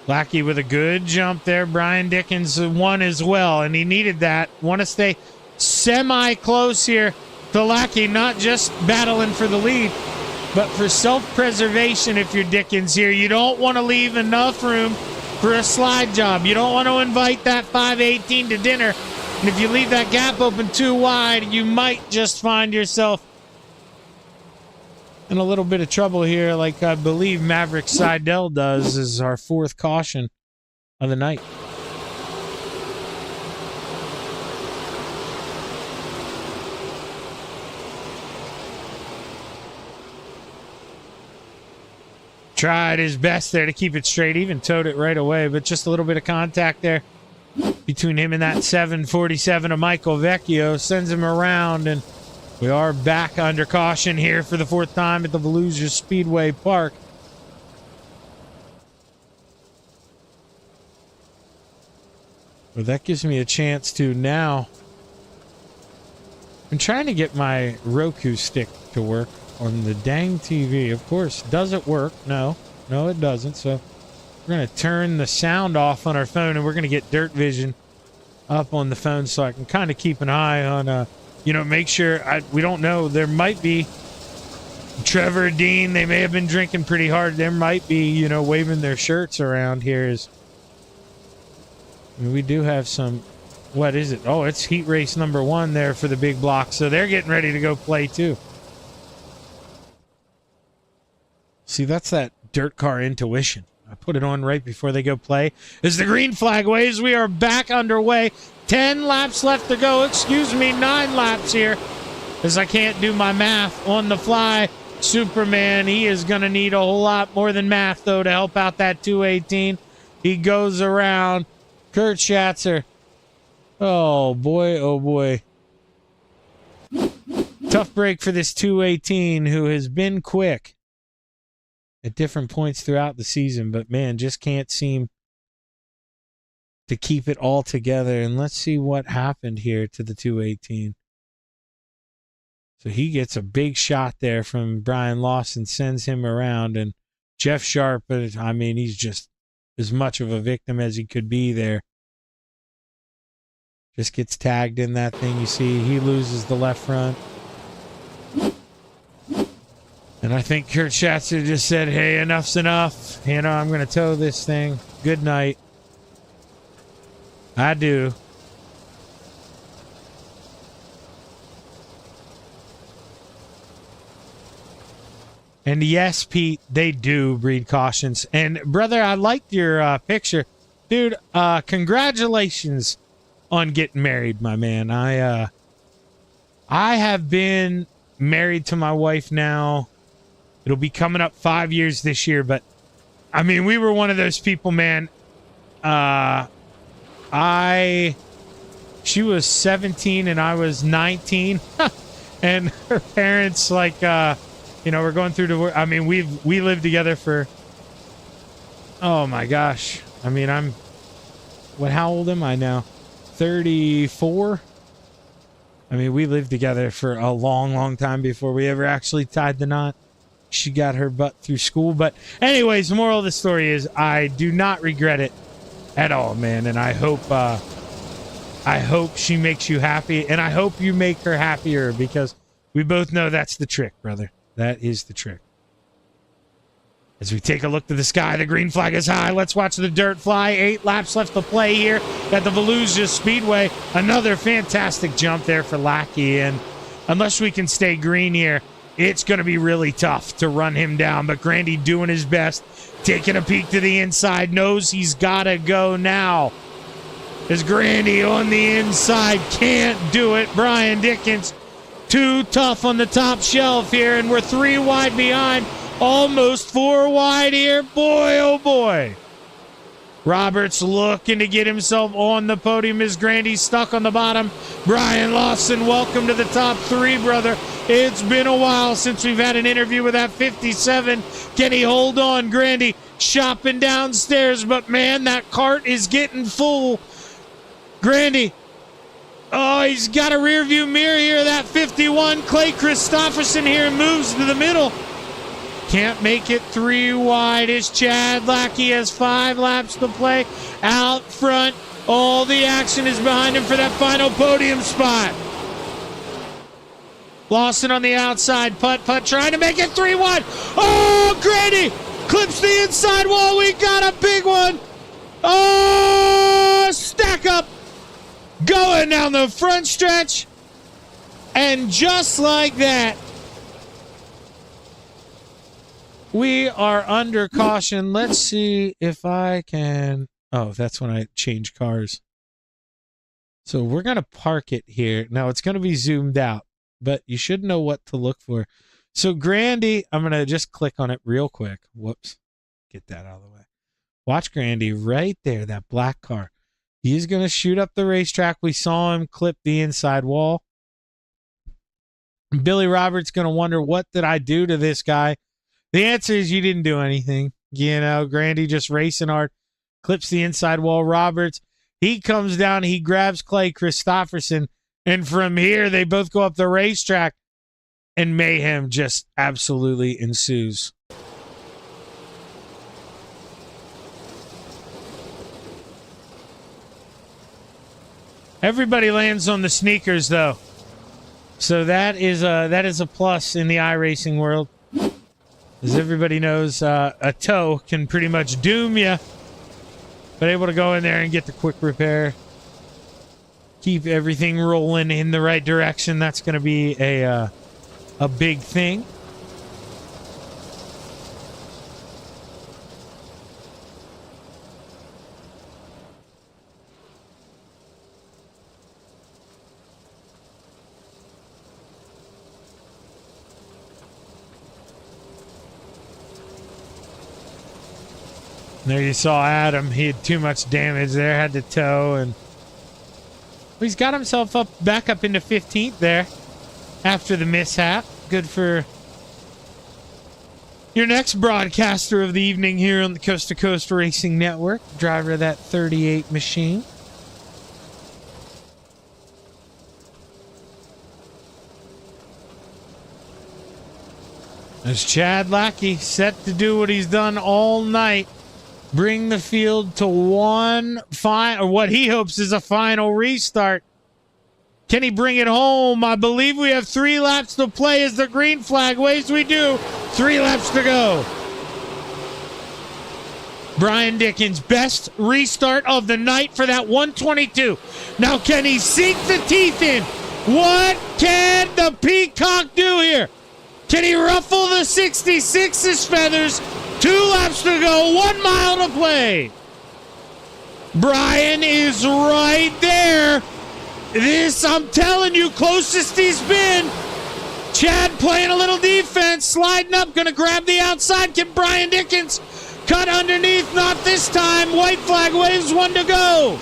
Lackey with a good jump there. Brian Dickens won as well, and he needed that. Want to stay semi-close here to Lackey, not just battling for the lead, but for self-preservation if you're Dickens here. You don't want to leave enough room for a slide job. You don't want to invite that 518 to dinner. And if you leave that gap open too wide, you might just find yourself in a little bit of trouble here, like I believe Maverick Seidel does, is our 4th caution of the night. Tried his best there to keep it straight, even towed it right away, but just a little bit of contact there between him and that 747 of Michael Vecchio sends him around, and we are back under caution here for the 4th time at the Volusia Speedway Park. Well, that gives me a chance to now. I'm trying to get my Roku stick to work on the dang TV. Of course, does it work? No, it doesn't. So we're going to turn the sound off on our phone, and we're going to get Dirt Vision up on the phone so I can kind of keep an eye on, make sure. We don't know. There might be Trevor, Dean. They may have been drinking pretty hard. There might be, waving their shirts around here. We do have some. What is it? Oh, it's heat race number 1 there for the big block. So they're getting ready to go play too. See, that's that dirt car intuition. I put it on right before they go play. As the green flag waves, we are back underway. 10 laps left to go. 9 laps here. As I can't do my math on the fly. Superman, he is going to need a whole lot more than math, though, to help out that 218. He goes around. Kurt Schatzer. Oh, boy, oh, boy. Tough break for this 218, who has been quick at different points throughout the season, but man, just can't seem to keep it all together. And let's see what happened here to the 218. So he gets a big shot there from Brian Lawson, sends him around, and Jeff Sharp, he's just as much of a victim as he could be there. Just gets tagged in that thing. You see, he loses the left front. And I think Kurt Schatzer just said, hey, enough's enough. I'm going to tow this thing. Good night. I do. And yes, Pete, they do breed cautions. And brother, I liked your picture. Dude, congratulations on getting married, my man. I have been married to my wife now. It'll be coming up 5 years this year, but we were one of those people, man. She was 17 and I was 19 and her parents we're going through divorce. We lived together for, oh my gosh. How old am I now? 34. We lived together for a long, long time before we ever actually tied the knot. She got her butt through school. But anyways, the moral of the story is I do not regret it at all, man. And I hope she makes you happy. And I hope you make her happier, because we both know that's the trick, brother. That is the trick. As we take a look to the sky, the green flag is high. Let's watch the dirt fly. 8 laps left to play here at the Volusia Speedway. Another fantastic jump there for Lackey. And unless we can stay green here, it's going to be really tough to run him down. But Grandy doing his best, taking a peek to the inside, knows he's got to go now. As Grandy on the inside can't do it. Brian Dickens too tough on the top shelf here, and we're 3 wide behind. Almost 4 wide here. Boy, oh boy. Roberts looking to get himself on the podium as Grandy stuck on the bottom. Brian Lawson, welcome to the top 3, brother. It's been a while since we've had an interview with that 57. Can he hold on? Grandy shopping downstairs, but man, that cart is getting full. Grandy. Oh, he's got a rear view mirror here. That 51. Clay Christopherson here moves to the middle. Can't make it 3 wide is Chad Lackey. Has 5 laps to play. Out front, all the action is behind him for that final podium spot. Lawson on the outside, putt, trying to make it 3 wide. Oh, Grady clips the inside wall. We got a big one. Oh, stack up. Going down the front stretch. And just like that, we are under caution. Let's see if I can. Oh, that's when I change cars. So we're going to park it here. Now it's going to be zoomed out, but you should know what to look for. So Grandy, I'm going to just click on it real quick. Whoops. Get that out of the way. Watch Grandy right there, that black car. He's going to shoot up the racetrack. We saw him clip the inside wall. Billy Roberts going to wonder, what did I do to this guy? The answer is you didn't do anything. You know, Grandy just racing hard, clips the inside wall. Roberts, he comes down, he grabs Clay Christopherson, and from here they both go up the racetrack, and mayhem just absolutely ensues. Everybody lands on the sneakers, though. So that is a plus in the iRacing world. As everybody knows, a toe can pretty much doom you. But able to go in there and get the quick repair. Keep everything rolling in the right direction. That's going to be a big thing. There you saw Adam. He had too much damage there. Had to tow, and he's got himself back up into 15th there after the mishap. Good for your next broadcaster of the evening here on the Coast to Coast Racing Network. Driver of that 38 machine. There's Chad Lackey set to do what he's done all night. Bring the field to what he hopes is a final restart. Can he bring it home? I believe we have 3 laps to play as the green flag waves. We do. 3 laps to go. Brian Dickens, best restart of the night for that 122. Now, can he sink the teeth in? What can the Peacock do here? Can he ruffle the 66's feathers? 2 laps to go, 1 mile to play. Brian is right there. This, I'm telling you, closest he's been. Chad playing a little defense, sliding up, going to grab the outside. Can Brian Dickens cut underneath? Not this time. White flag waves, 1 to go.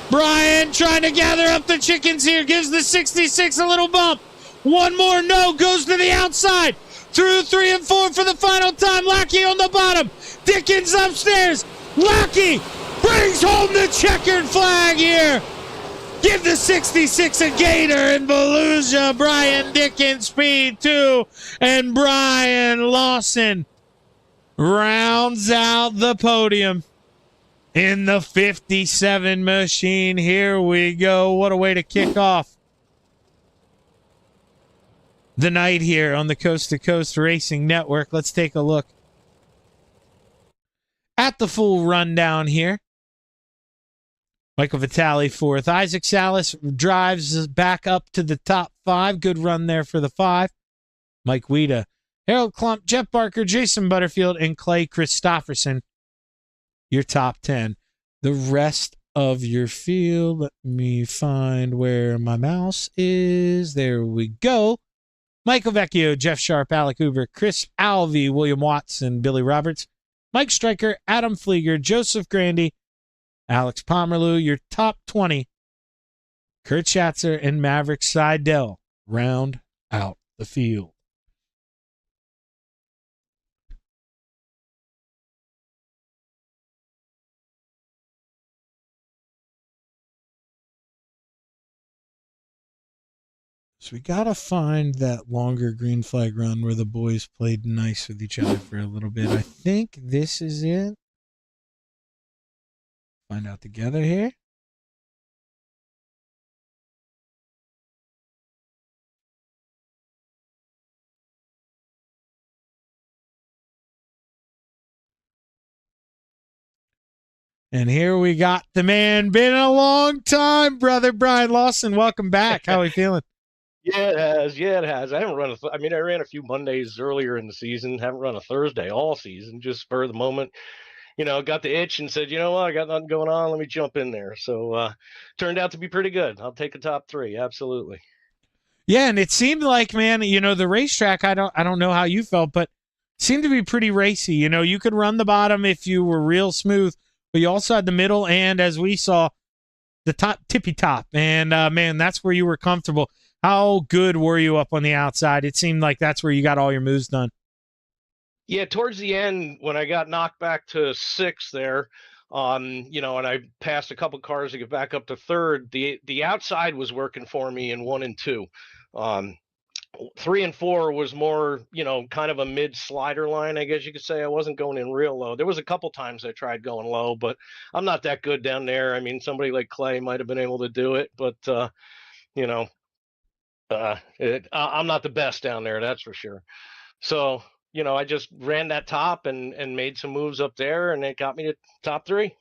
Brian trying to gather up the chickens here, gives the 66 a little bump. 1 more, no, goes to the outside. Through 3 and 4 for the final time. Lackey on the bottom. Dickens upstairs. Lackey brings home the checkered flag here. Give the 66 a gator in Volusia. Brian Dickens, speed 2. And Brian Lawson rounds out the podium in the 57 machine. Here we go. What a way to kick off the night here on the Coast to Coast Racing Network. Let's take a look at the full rundown here. Michael Vitale 4th. Isaac Salas drives back up to the top 5. Good run there for the 5. Mike Weida, Harold Klump, Jeff Barker, Jason Butterfield, and Clay Christopherson, your top 10. The rest of your field, let me find where my mouse is. There we go. Michael Vecchio, Jeff Sharp, Alec Uber, Chris Alvey, William Watson, Billy Roberts, Mike Stryker, Adam Flieger, Joseph Grandy, Alex Pomerleau, your top 20. Kurt Schatzer and Maverick Seidel round out the field. So we got to find that longer green flag run where the boys played nice with each other for a little bit. I think this is it. Find out together here. And here we got the man. Been a long time, brother. Brian Lawson, welcome back. How are you feeling? Yeah, it has. Yeah, it has. I haven't run I mean, I ran a few Mondays earlier in the season. Haven't run a Thursday all season, just for the moment. Got the itch and said, you know what, I got nothing going on. Let me jump in there. So turned out to be pretty good. I'll take a top 3. Absolutely. Yeah, and it seemed like, man, the racetrack, I don't know how you felt, but seemed to be pretty racy. You could run the bottom if you were real smooth, but you also had the middle and, as we saw, the top, tippy top. And, man, that's where you were comfortable. How good were you up on the outside? It seemed like that's where you got all your moves done. Yeah, towards the end, when I got knocked back to 6th there, and I passed a couple cars to get back up to 3rd, the outside was working for me in 1 and 2. 3 and 4 was more, kind of a mid slider line, I guess you could say. I wasn't going in real low. There was a couple times I tried going low, but I'm not that good down there. I mean, somebody like Clay might have been able to do it, but I'm not the best down there, that's for sure. So, I just ran that top and made some moves up there, and it got me to top 3.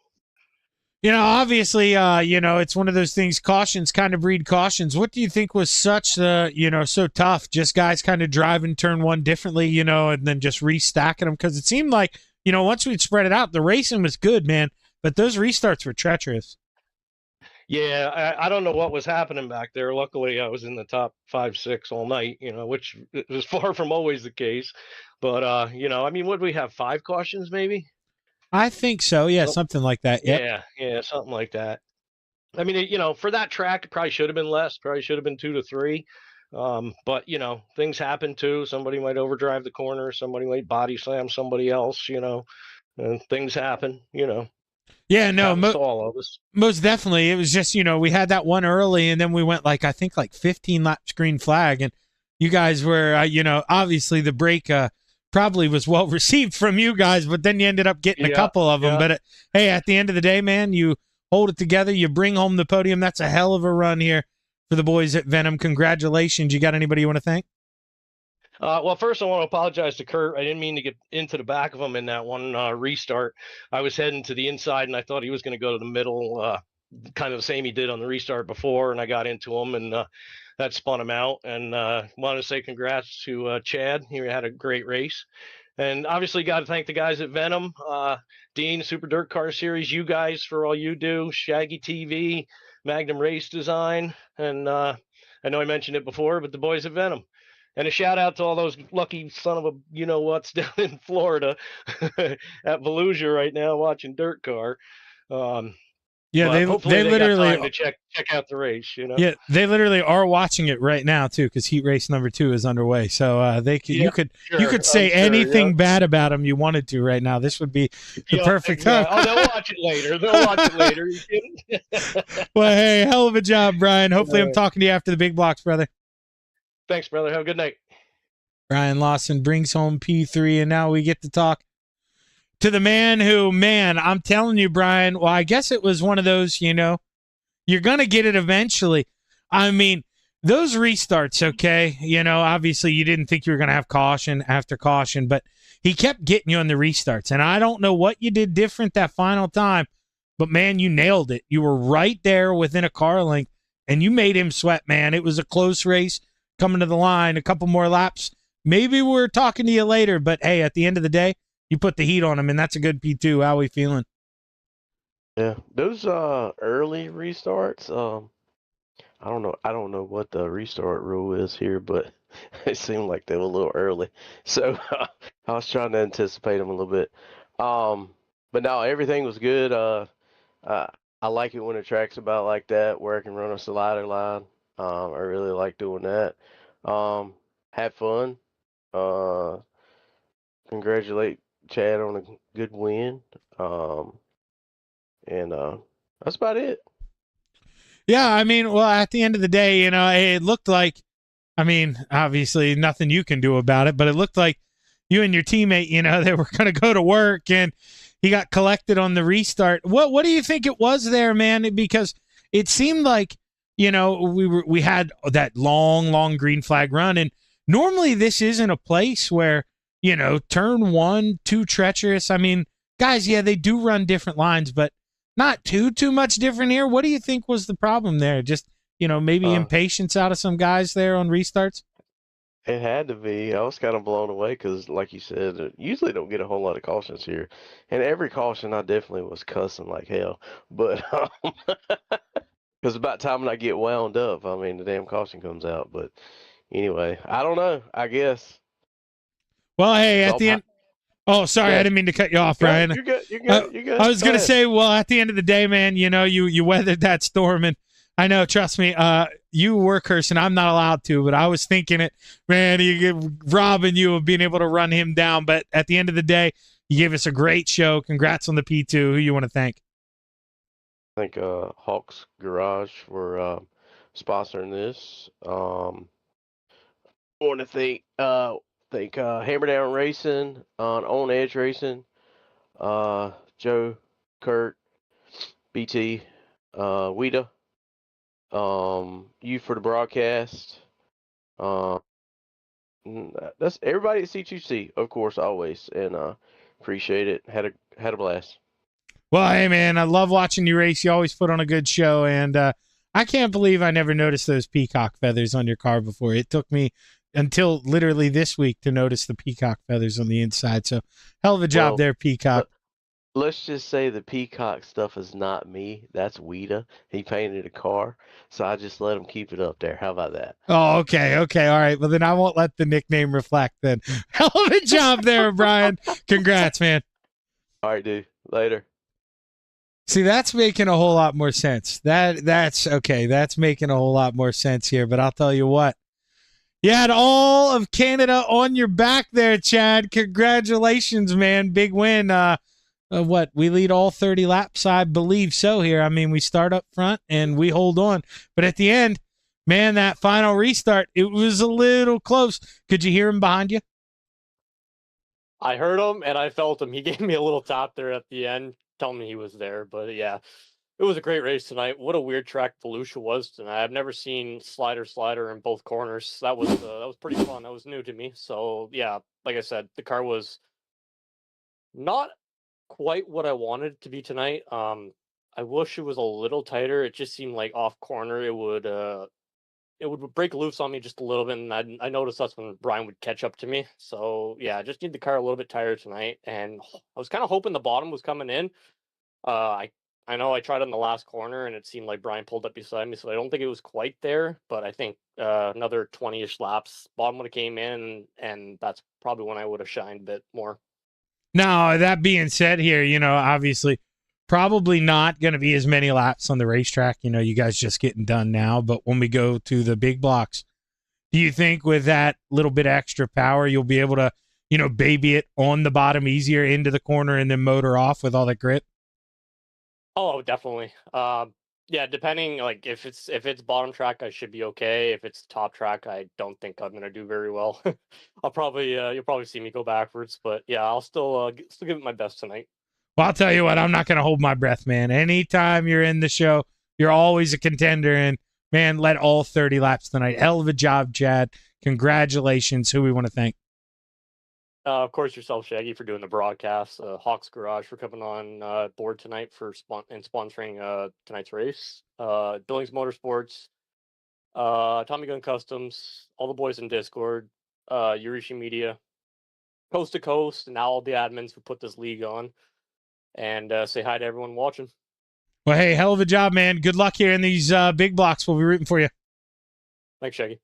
Obviously, it's one of those things. Cautions kind of breed cautions. What do you think was such, so tough? Just guys kind of driving turn 1 differently, and then just restacking them? Because it seemed like, once we'd spread it out, the racing was good, man. But those restarts were treacherous. Yeah, I don't know what was happening back there. Luckily, I was in the top 5, 6 all night, which was far from always the case. But, I mean, would we have 5 cautions maybe? I think so. Yeah, something like that. Yep. Yeah, something like that. I mean, for that track, it probably should have been less. Probably should have been 2 to 3. But, things happen too. Somebody might overdrive the corner. Somebody might body slam somebody else, and things happen, Yeah, no, all of us. Most definitely. It was just, we had that one early, and then we went I think 15 laps green flag, and you guys were, obviously the break probably was well received from you guys, but then you ended up getting a couple of them. But hey, at the end of the day, man, you hold it together, you bring home the podium. That's a hell of a run here for the boys at Venom. Congratulations. You got anybody you want to thank? Well, first I want to apologize to Kurt. I didn't mean to get into the back of him in that one restart. I was heading to the inside, and I thought he was going to go to the middle, kind of the same he did on the restart before, and I got into him, and that spun him out. And want to say congrats to Chad. He had a great race. And obviously got to thank the guys at Venom, Dean, Super Dirt Car Series, you guys for all you do, ShaggyTV, Magnum Race Design, and I know I mentioned it before, but the boys at Venom. And a shout out to all those lucky son of a what's down in Florida at Volusia right now watching Dirt Car. Yeah, they literally got time to check out the race. Yeah, they literally are watching it right now too, because heat race number 2 is underway. So you could say anything bad about them you wanted to right now. This would be the perfect time. Oh, they'll watch it later. They'll watch it later. You kidding? Well, hey, hell of a job, Brian. Hopefully, I'm talking to you after the big blocks, brother. Thanks, brother. Have a good night. Brian Lawson brings home P3, and now we get to talk to the man who, I'm telling you, Brian, well, I guess it was one of those, you're going to get it eventually. I mean, those restarts, okay, obviously you didn't think you were going to have caution after caution, but he kept getting you on the restarts, and I don't know what you did different that final time, but, man, you nailed it. You were right there within a car length, and you made him sweat, man. It was a close race. Coming to the line, a couple more laps. Maybe we're talking to you later, but hey, at the end of the day, you put the heat on him, and that's a good P2. How are we feeling? Yeah, those early restarts. I don't know what the restart rule is here, but it seemed like they were a little early. So I was trying to anticipate them a little bit. But no, everything was good. I like it when the track's about like that, where I can run a slider line. I really like doing that. Had fun. Congratulate Chad on a good win. And that's about it. Yeah, I mean, well, at the end of the day, it looked like, obviously nothing you can do about it, but it looked like you and your teammate, they were going to go to work, and he got collected on the restart. What do you think it was there, man? Because it seemed like, we had that long green flag run, and normally this isn't a place where, turn 1, too treacherous. I mean, guys, yeah, they do run different lines, but not too much different here. What do you think was the problem there? Just, maybe impatience out of some guys there on restarts? It had to be. I was kind of blown away because, like you said, usually don't get a whole lot of cautions here. And every caution, I definitely was cussing like hell. But because about time I get wound up, I mean, the damn caution comes out. But anyway, I don't know. I guess. Well, hey, It's at all the end. Oh, sorry, I Good. didn't mean to cut you off, Brian. You're good. You're good. You're good. I was Go gonna ahead. say, well, at the end of the day, man, you weathered that storm, and I know, trust me, you were cursing. I'm not allowed to, but I was thinking it, man. Robbing you of being able to run him down, but at the end of the day, you gave us a great show. Congrats on the P2. Who you want to thank? I think Hawks Garage for sponsoring this. I want to thank Hammer Down Racing, On Edge Racing, Joe, Kurt, BT, Weta, you for the broadcast. That's everybody at C2C, of course, always, and appreciate it. Had a blast. Well, hey, man, I love watching you race. You always put on a good show, and I can't believe I never noticed those peacock feathers on your car before. It took me until literally this week to notice the peacock feathers on the inside. So, hell of a job there, Peacock. Let's just say the peacock stuff is not me. That's Weta. He painted a car, so I just let him keep it up there. How about that? Oh, okay. All right. Well, then I won't let the nickname reflect then. Hell of a job there, Brian. Congrats, man. All right, dude. Later. See, that's making a whole lot more sense. That's okay. That's making a whole lot more sense here. But I'll tell you what. You had all of Canada on your back there, Chad. Congratulations, man. Big win. What? We lead all 30 laps? I believe so here. I mean, we start up front and we hold on. But at the end, man, that final restart, it was a little close. Could you hear him behind you? I heard him and I felt him. He gave me a little tap there at the end, telling me he was there. But yeah, it was a great race tonight. What a weird track Volusia was tonight. I've never seen slider in both corners. That was pretty fun. That was new to me. So yeah, like I said, the car was not quite what I wanted it to be tonight. I wish it was a little tighter. It just seemed like off corner it would break loose on me just a little bit, and I noticed that's when Brian would catch up to me. So yeah, I just need the car a little bit tighter tonight, and I was kind of hoping the bottom was coming in. I know I tried on the last corner, and it seemed like Brian pulled up beside me, so I don't think it was quite there. But I think another 20-ish laps, bottom would have came in, and that's probably when I would have shined a bit more. Now, that being said here, obviously probably not going to be as many laps on the racetrack. You guys just getting done now. But when we go to the big blocks, do you think with that little bit extra power, you'll be able to, baby it on the bottom easier into the corner and then motor off with all that grip? Oh, definitely. Yeah, depending, like if it's bottom track, I should be okay. If it's top track, I don't think I'm gonna do very well. I'll probably you'll probably see me go backwards, but yeah, I'll still give it my best tonight. Well, I'll tell you what, I'm not gonna hold my breath, man. Anytime you're in the show, you're always a contender, and man, led all 30 laps tonight. Hell of a job, Chad. Congratulations. Who we want to thank? Of course, yourself, Shaggy, for doing the broadcast. Hawks Garage for coming on board tonight for sponsoring tonight's race. Billings Motorsports, Tommy Gun Customs, all the boys in Discord, Yurishi Media, Coast to Coast, and all the admins who put this league on. And say hi to everyone watching. Well, hey, hell of a job, man. Good luck here in these big blocks. We'll be rooting for you. Thanks, Shaggy.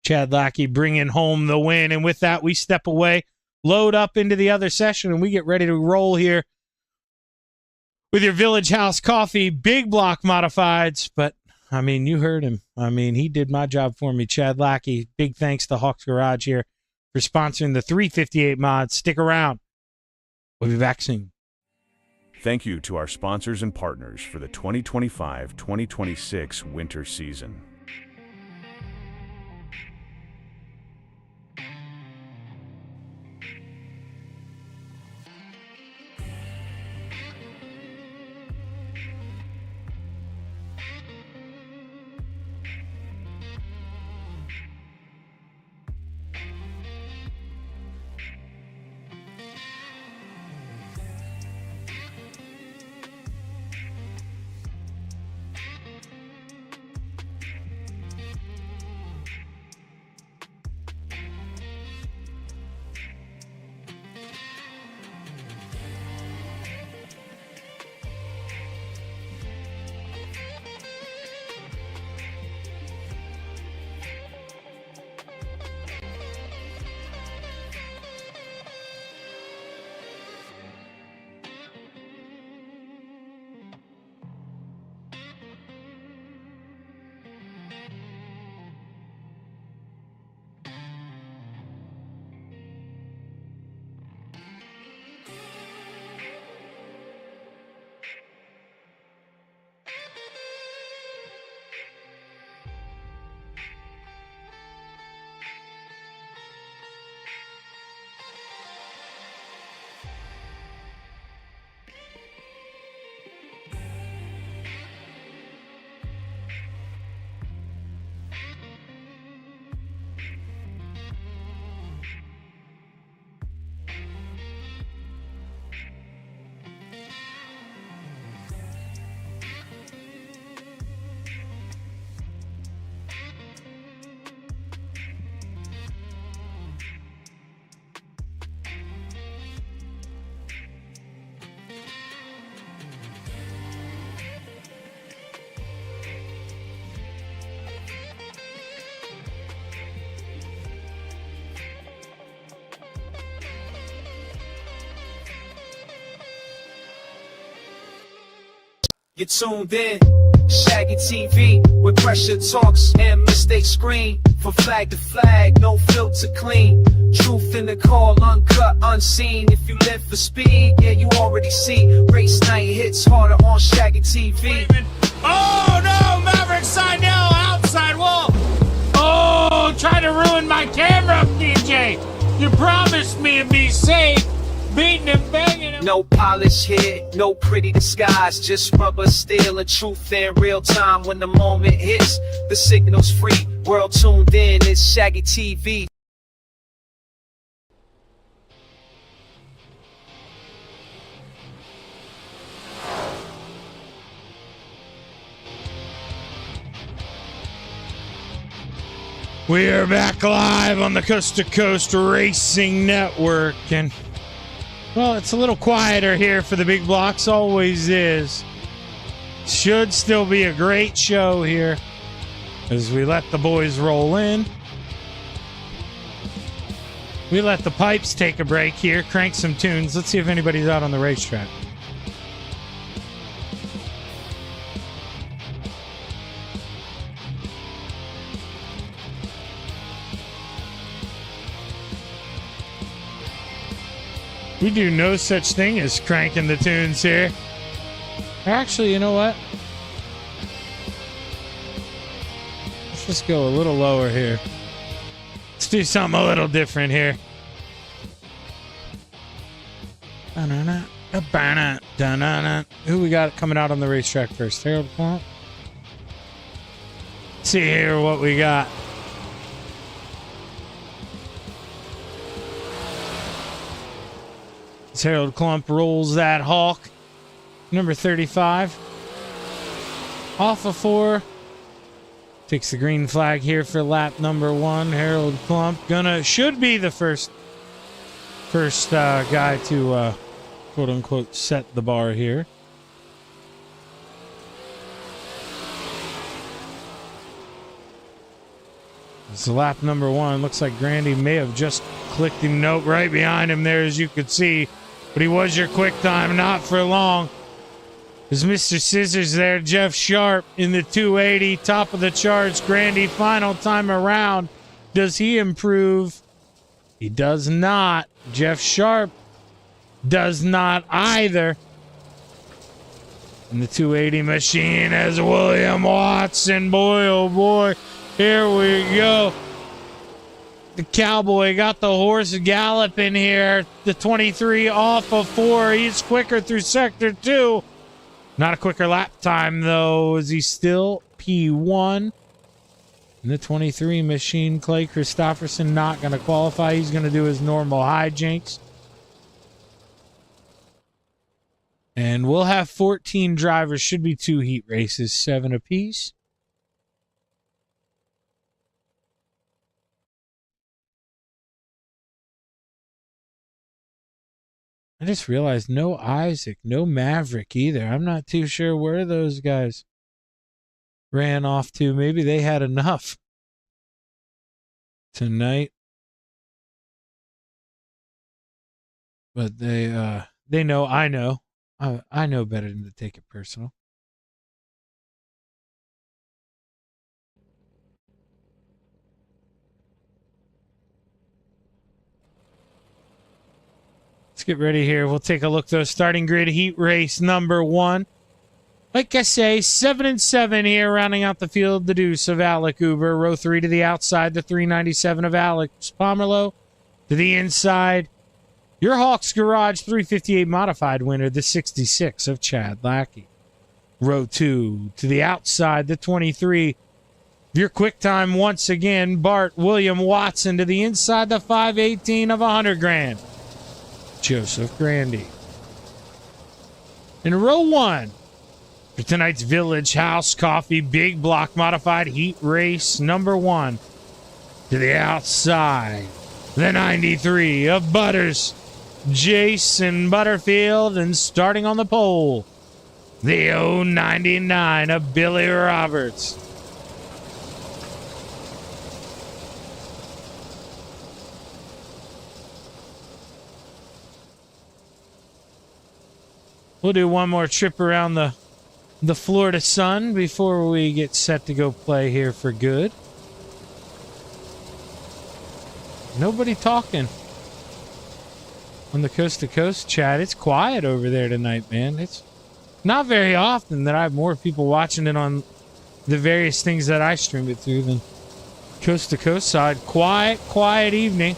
Chad Lackey bringing home the win. And with that, we step away, load up into the other session, and we get ready to roll here with your Village House Coffee big block modifieds. But, I mean, you heard him. I mean, he did my job for me. Chad Lackey, big thanks to Hawks Garage here for sponsoring the 358 mods. Stick around. We'll be back soon. Thank you to our sponsors and partners for the 2025-2026 winter season. You're tuned in. Shaggy TV with pressure talks and mistakes screen. From flag to flag, no filter clean. Truth in the call, uncut, unseen. If you live for speed, yeah, you already see. Race night hits harder on Shaggy TV. Oh no, Maverick Seidel outside wall. Oh, trying to ruin my camera, DJ. You promised me to be safe. Beating and banging him. No polish here, no pretty disguise. Just rubber, steel, and truth in real time. When the moment hits, the signal's free. World tuned in, it's Shaggy TV. We are back live on the Coast to Coast Racing Network, and well, it's a little quieter here for the big blocks, always is. Should still be a great show here as we let the boys roll in. We let the pipes take a break here, crank some tunes. Let's see if anybody's out on the racetrack. We do no such thing as cranking the tunes here. Actually, you know what? Let's just go a little lower here. Let's do something a little different here. Who we got coming out on the racetrack first? Harold Plump? Let's see here what we got. Harold Clump rolls that Hawk. Number 35. Off of 4. Takes the green flag here for lap number 1. Harold Clump should be the first guy to quote unquote set the bar here. It's lap number 1. Looks like Grandy may have just clicked him. Nope, right behind him there, as you could see. But he was your quick time, not for long. There's Mr. Scissors there, Jeff Sharp in the 280, top of the charts. Grandy, final time around. Does he improve? He does not. Jeff Sharp does not either. And the 280 machine as William Watson. Boy, oh boy, here we go. The Cowboy got the horse galloping here. The 23 off of 4. He's quicker through sector 2. Not a quicker lap time, though. Is he still P1? And the 23 machine, Clay Christopherson, not going to qualify. He's going to do his normal hijinks. And we'll have 14 drivers. Should be 2 heat races, 7 apiece. I just realized no Isaac, no Maverick either. I'm not too sure where those guys ran off to. Maybe they had enough tonight. But they know I know. I know better than to take it personal. Let's get ready here. We'll take a look, though. Starting grid heat race number 1. Like I say, 7 and 7 here, rounding out the field. The deuce of Alec Uber. Row 3 to the outside. The 397 of Alex Pomerleau. To the inside. Your Hawks Garage 358 modified winner. The 66 of Chad Lackey. Row 2 to the outside. The 23. Your quick time once again. Bart William Watson to the inside. The 518 of 100 grand. Joseph Grandy. In row 1 for tonight's Village House Coffee Big Block Modified Heat Race number 1. To the outside, the 93 of Butters, Jason Butterfield, and starting on the pole, the 099 of Billy Roberts. We'll do one more trip around the the Florida sun before we get set to go play here for good. Nobody talking on the Coast to Coast chat. It's quiet over there tonight, man. It's not very often that I have more people watching it on the various things that I stream it through than Coast to Coast side. Quiet evening.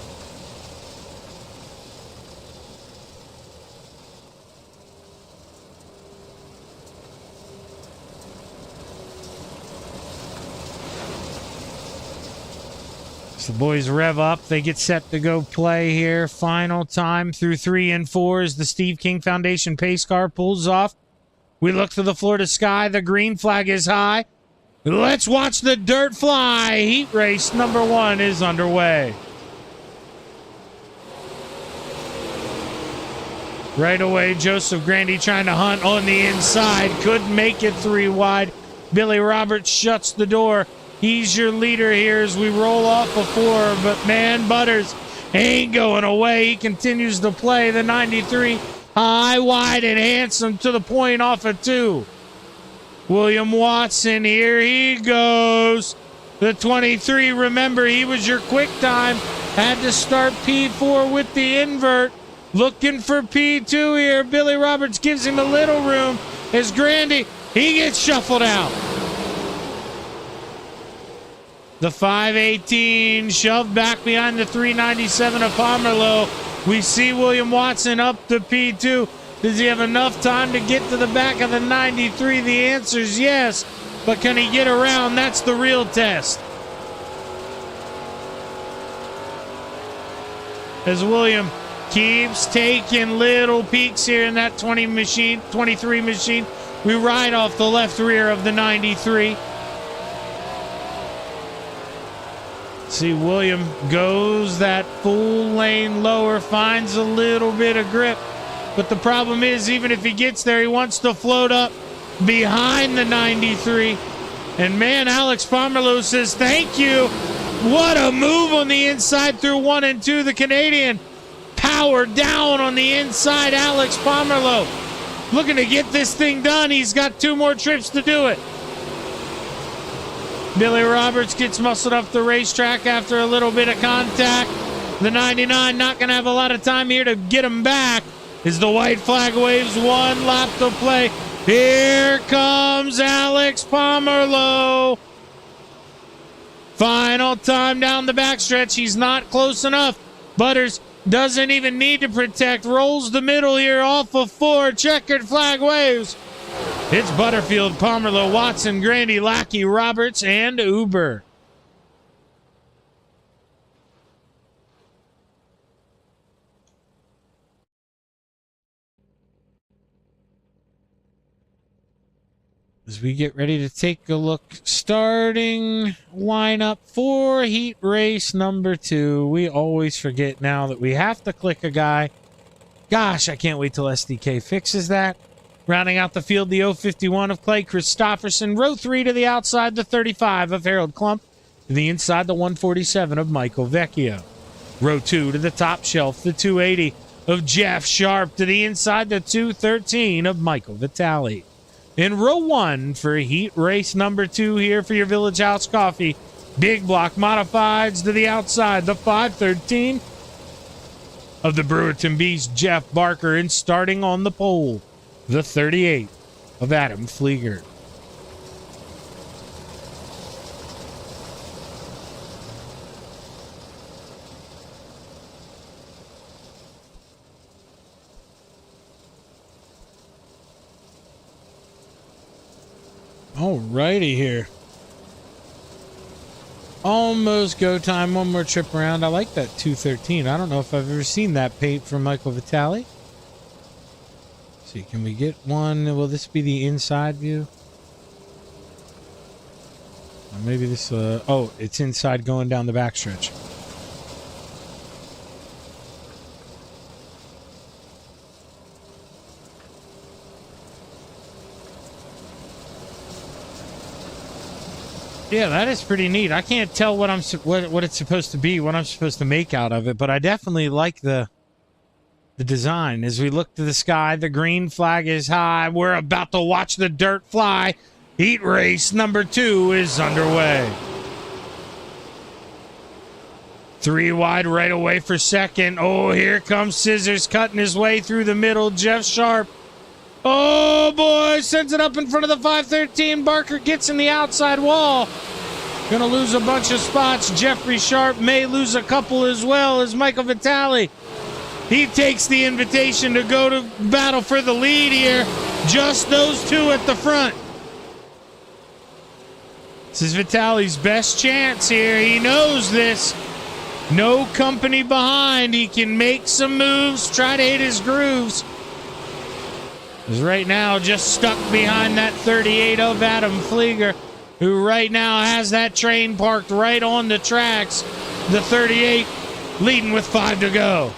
So the boys rev up. They get set to go play here. Final time through 3 and 4 as the Steve King Foundation pace car pulls off. We look to the Florida sky. The green flag is high. Let's watch the dirt fly. Heat race number 1 is underway. Right away, Joseph Grandy trying to hunt on the inside. Couldn't make it 3 wide. Billy Roberts shuts the door. He's your leader here as we roll off a 4. But man, Butters ain't going away. He continues to play the 93 high, wide, and handsome to the point off a 2. William Watson, here he goes. The 23, remember, he was your quick time. Had to start P4 with the invert. Looking for P2 here. Billy Roberts gives him a little room as Grandy, he gets shuffled out. The 518 shoved back behind the 397 of Pomerleau. We see William Watson up to P2. Does he have enough time to get to the back of the 93? The answer is yes. But can he get around? That's the real test. As William keeps taking little peeks here in that 23 machine. We ride off the left rear of the 93. See, William goes that full lane lower, finds a little bit of grip. But the problem is, even if he gets there, he wants to float up behind the 93. And man, Alex Pomerleau says, thank you. What a move on the inside through 1 and 2. The Canadian power down on the inside. Alex Pomerleau looking to get this thing done. He's got 2 more trips to do it. Billy Roberts gets muscled up the racetrack after a little bit of contact. The 99 not going to have a lot of time here to get him back as the white flag waves. 1 lap to play. Here comes Alex Pomerleau. Final time down the backstretch. He's not close enough. Butters doesn't even need to protect. Rolls the middle here off of 4. Checkered flag waves. It's Butterfield, Pomerleau, Watson, Grandy, Lackey, Roberts, and Uber. As we get ready to take a look, starting lineup for heat race number 2. We always forget now that we have to click a guy. Gosh, I can't wait till SDK fixes that. Rounding out the field, the 051 of Clay Christopherson. Row 3 to the outside, the 35 of Harold Klump. To the inside, the 147 of Michael Vecchio. Row 2 to the top shelf, the 280 of Jeff Sharp. To the inside, the 213 of Michael Vitale. In row 1 for heat race number 2 here for your Village House Coffee. Big block modifieds to the outside, the 513 of the Brewerton Beast, Jeff Barker. And starting on the pole, the 38 of Adam Fleeger. Alrighty here. Almost go time. 1 more trip around. I like that 213. I don't know if I've ever seen that paint from Michael Vitale. See, can we get one? Will this be the inside view? Or maybe this, oh, it's inside going down the backstretch. Yeah, that is pretty neat. I can't tell what it's supposed to be, what I'm supposed to make out of it, but I definitely like the 213 paint. I don't know if I've ever seen that paint from Michael Vitale. See, can we get one? Will this be the inside view? Or maybe this, oh, it's inside going down the backstretch. Yeah, that is pretty neat. I can't tell what it's supposed to be, what I'm supposed to make out of it, but I definitely like the the design. As we look to the sky, the green flag is high. We're about to watch the dirt fly. Heat race number 2 is underway. 3 wide right away for second. Oh, here comes Scissors cutting his way through the middle. Jeff Sharp. Oh, boy, sends it up in front of the 513. Barker gets in the outside wall. Gonna lose a bunch of spots. Jeffrey Sharp may lose a couple as well as Michael Vitale. He takes the invitation to go to battle for the lead here. Just those two at the front. This is Vitale's best chance here. He knows this. No company behind. He can make some moves, try to hit his grooves. He's right now just stuck behind that 38 of Adam Flieger, who right now has that train parked right on the tracks. The 38 leading with 5 to go.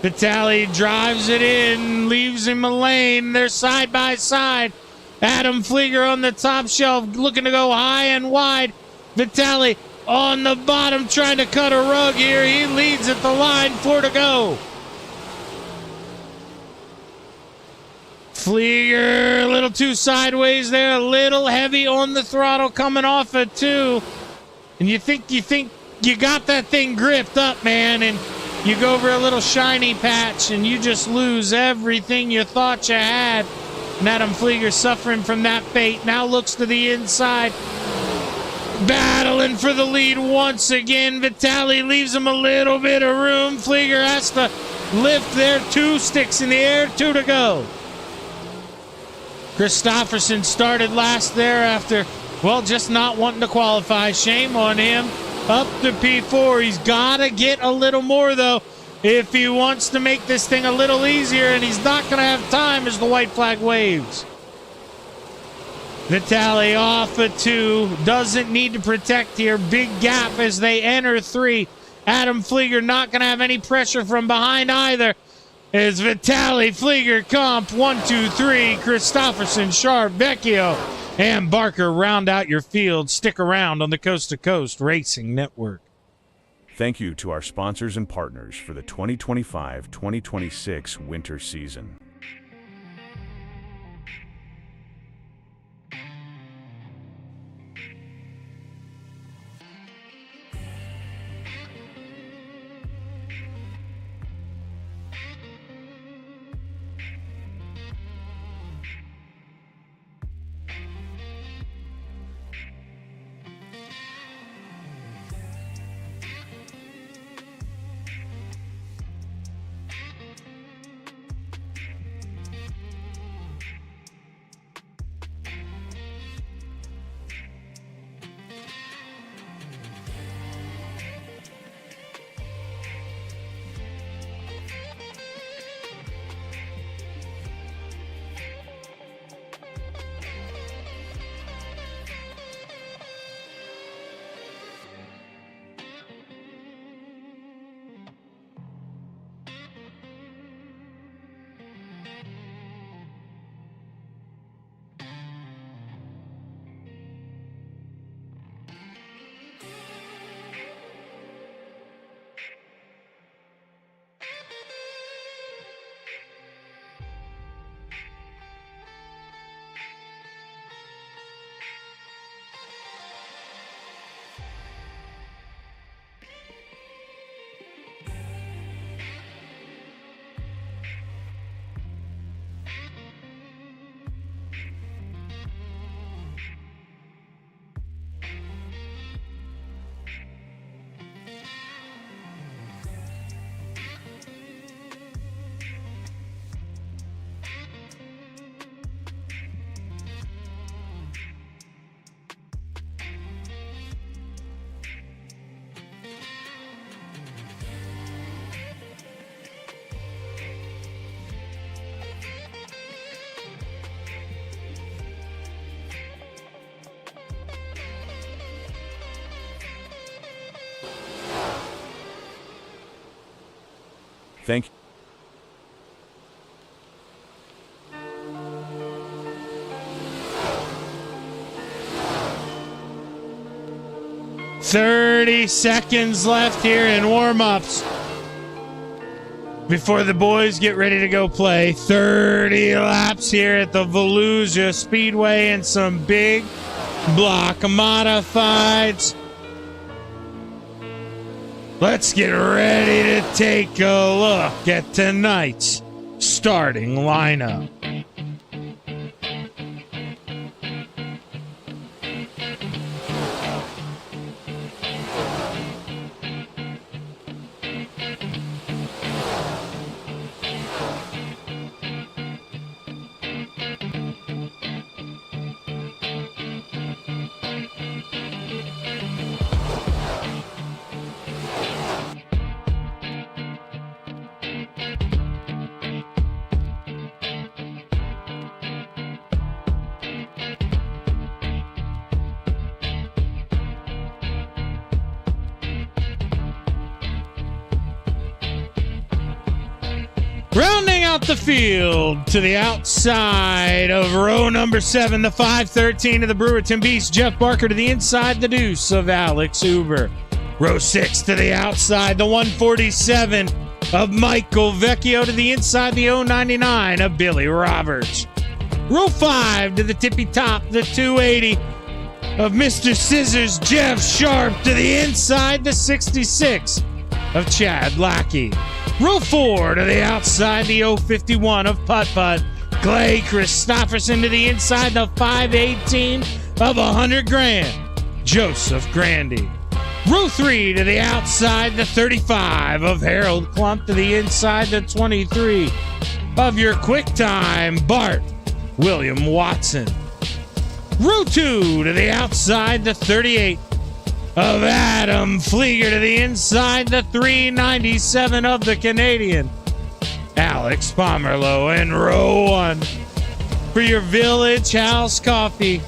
Vitale drives it in, leaves him a lane. They're side by side. Adam Flieger on the top shelf, looking to go high and wide. Vitale on the bottom, trying to cut a rug here. He leads at the line, 4 to go. Flieger, a little too sideways there, a little heavy on the throttle, coming off at 2. And you think you got that thing gripped up, man, and you go over a little shiny patch and you just lose everything you thought you had. And Adam Flieger suffering from that fate. Now looks to the inside. Battling for the lead once again. Vitale leaves him a little bit of room. Flieger has to lift there. 2 sticks in the air. 2 to go. Christofferson started last there after, well, just not wanting to qualify. Shame on him. Up to P4. He's got to get a little more, though, if he wants to make this thing a little easier, and he's not going to have time as the white flag waves. Vitale off at 2. Doesn't need to protect here. Big gap as they enter 3. Adam Flieger not going to have any pressure from behind either. As Vitale, Flieger, Comp, 1, 2, 3, Christofferson, Sharp, Vecchio, and Barker round out your field. Stick around on the Coast to Coast Racing Network. Thank you to our sponsors and partners for the 2025-2026 winter season. Thank you. "30 seconds left here in warm-ups. before the boys get ready to go play. 30 laps here at the Volusia Speedway and some big block modifieds. Let's get ready to take a look at tonight's starting lineup. Rounding out the field to the outside of row number 7, the 513 of the Brewerton Beast, Jeff Barker to the inside, the deuce of Alex Uber. Row 6 to the outside, the 147 of Michael Vecchio to the inside, the 099 of Billy Roberts. Row 5 to the tippy top, the 280 of Mr. Scissors, Jeff Sharp to the inside, the 66 of Chad Lackey. Row 4 to the outside, the 051 of Putt Putt. Clay Christofferson to the inside, the 518 of 100 grand. Joseph Grandy. Row 3 to the outside, the 35 of Harold Klump to the inside, the 23 of your quick time, Bart William Watson. Row 2 to the outside, the 38 of Adam Flieger to the inside, the 397 of the Canadian, Alex Pomerleau. And row 1 for your Village House Coffee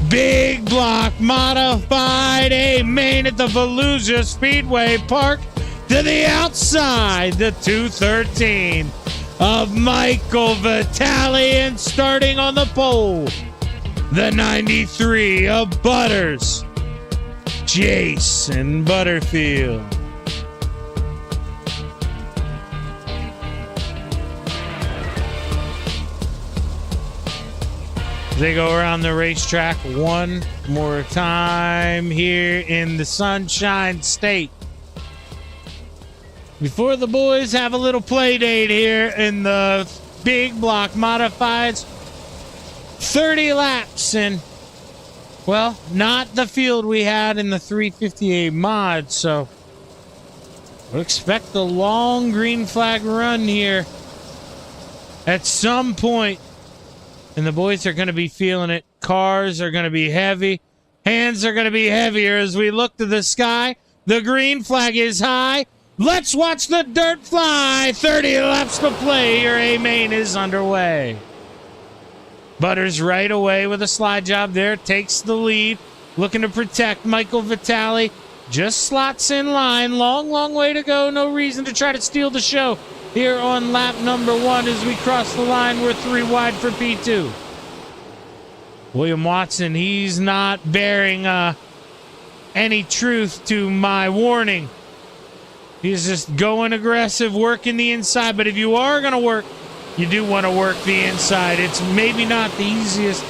big block modified A main at the Volusia Speedway Park to the outside, the 213 of Michael Vitale, and starting on the pole, the 93 of Butters, Jason Butterfield. They go around the racetrack one more time here in the Sunshine State. Before the boys have a little play date here in the big block modifieds, 30 laps, and well, not the field we had in the 358 mod, so we'll expect a long green flag run here at some point. And the boys are going to be feeling it. Cars are going to be heavy. Hands are going to be heavier as we look to the sky. The green flag is high. Let's watch the dirt fly. 30 laps to play. Your A main is underway. Butters right away with a slide job there. Takes the lead. Looking to protect Michael Vitale. Just slots in line. Long, long way to go. No reason to try to steal the show here on lap number 1 as we cross the line. We're 3 wide for P2. William Watson, he's not bearing any truth to my warning. He's just going aggressive, working the inside. But if you are going to work, you do want to work the inside. It's maybe not the easiest,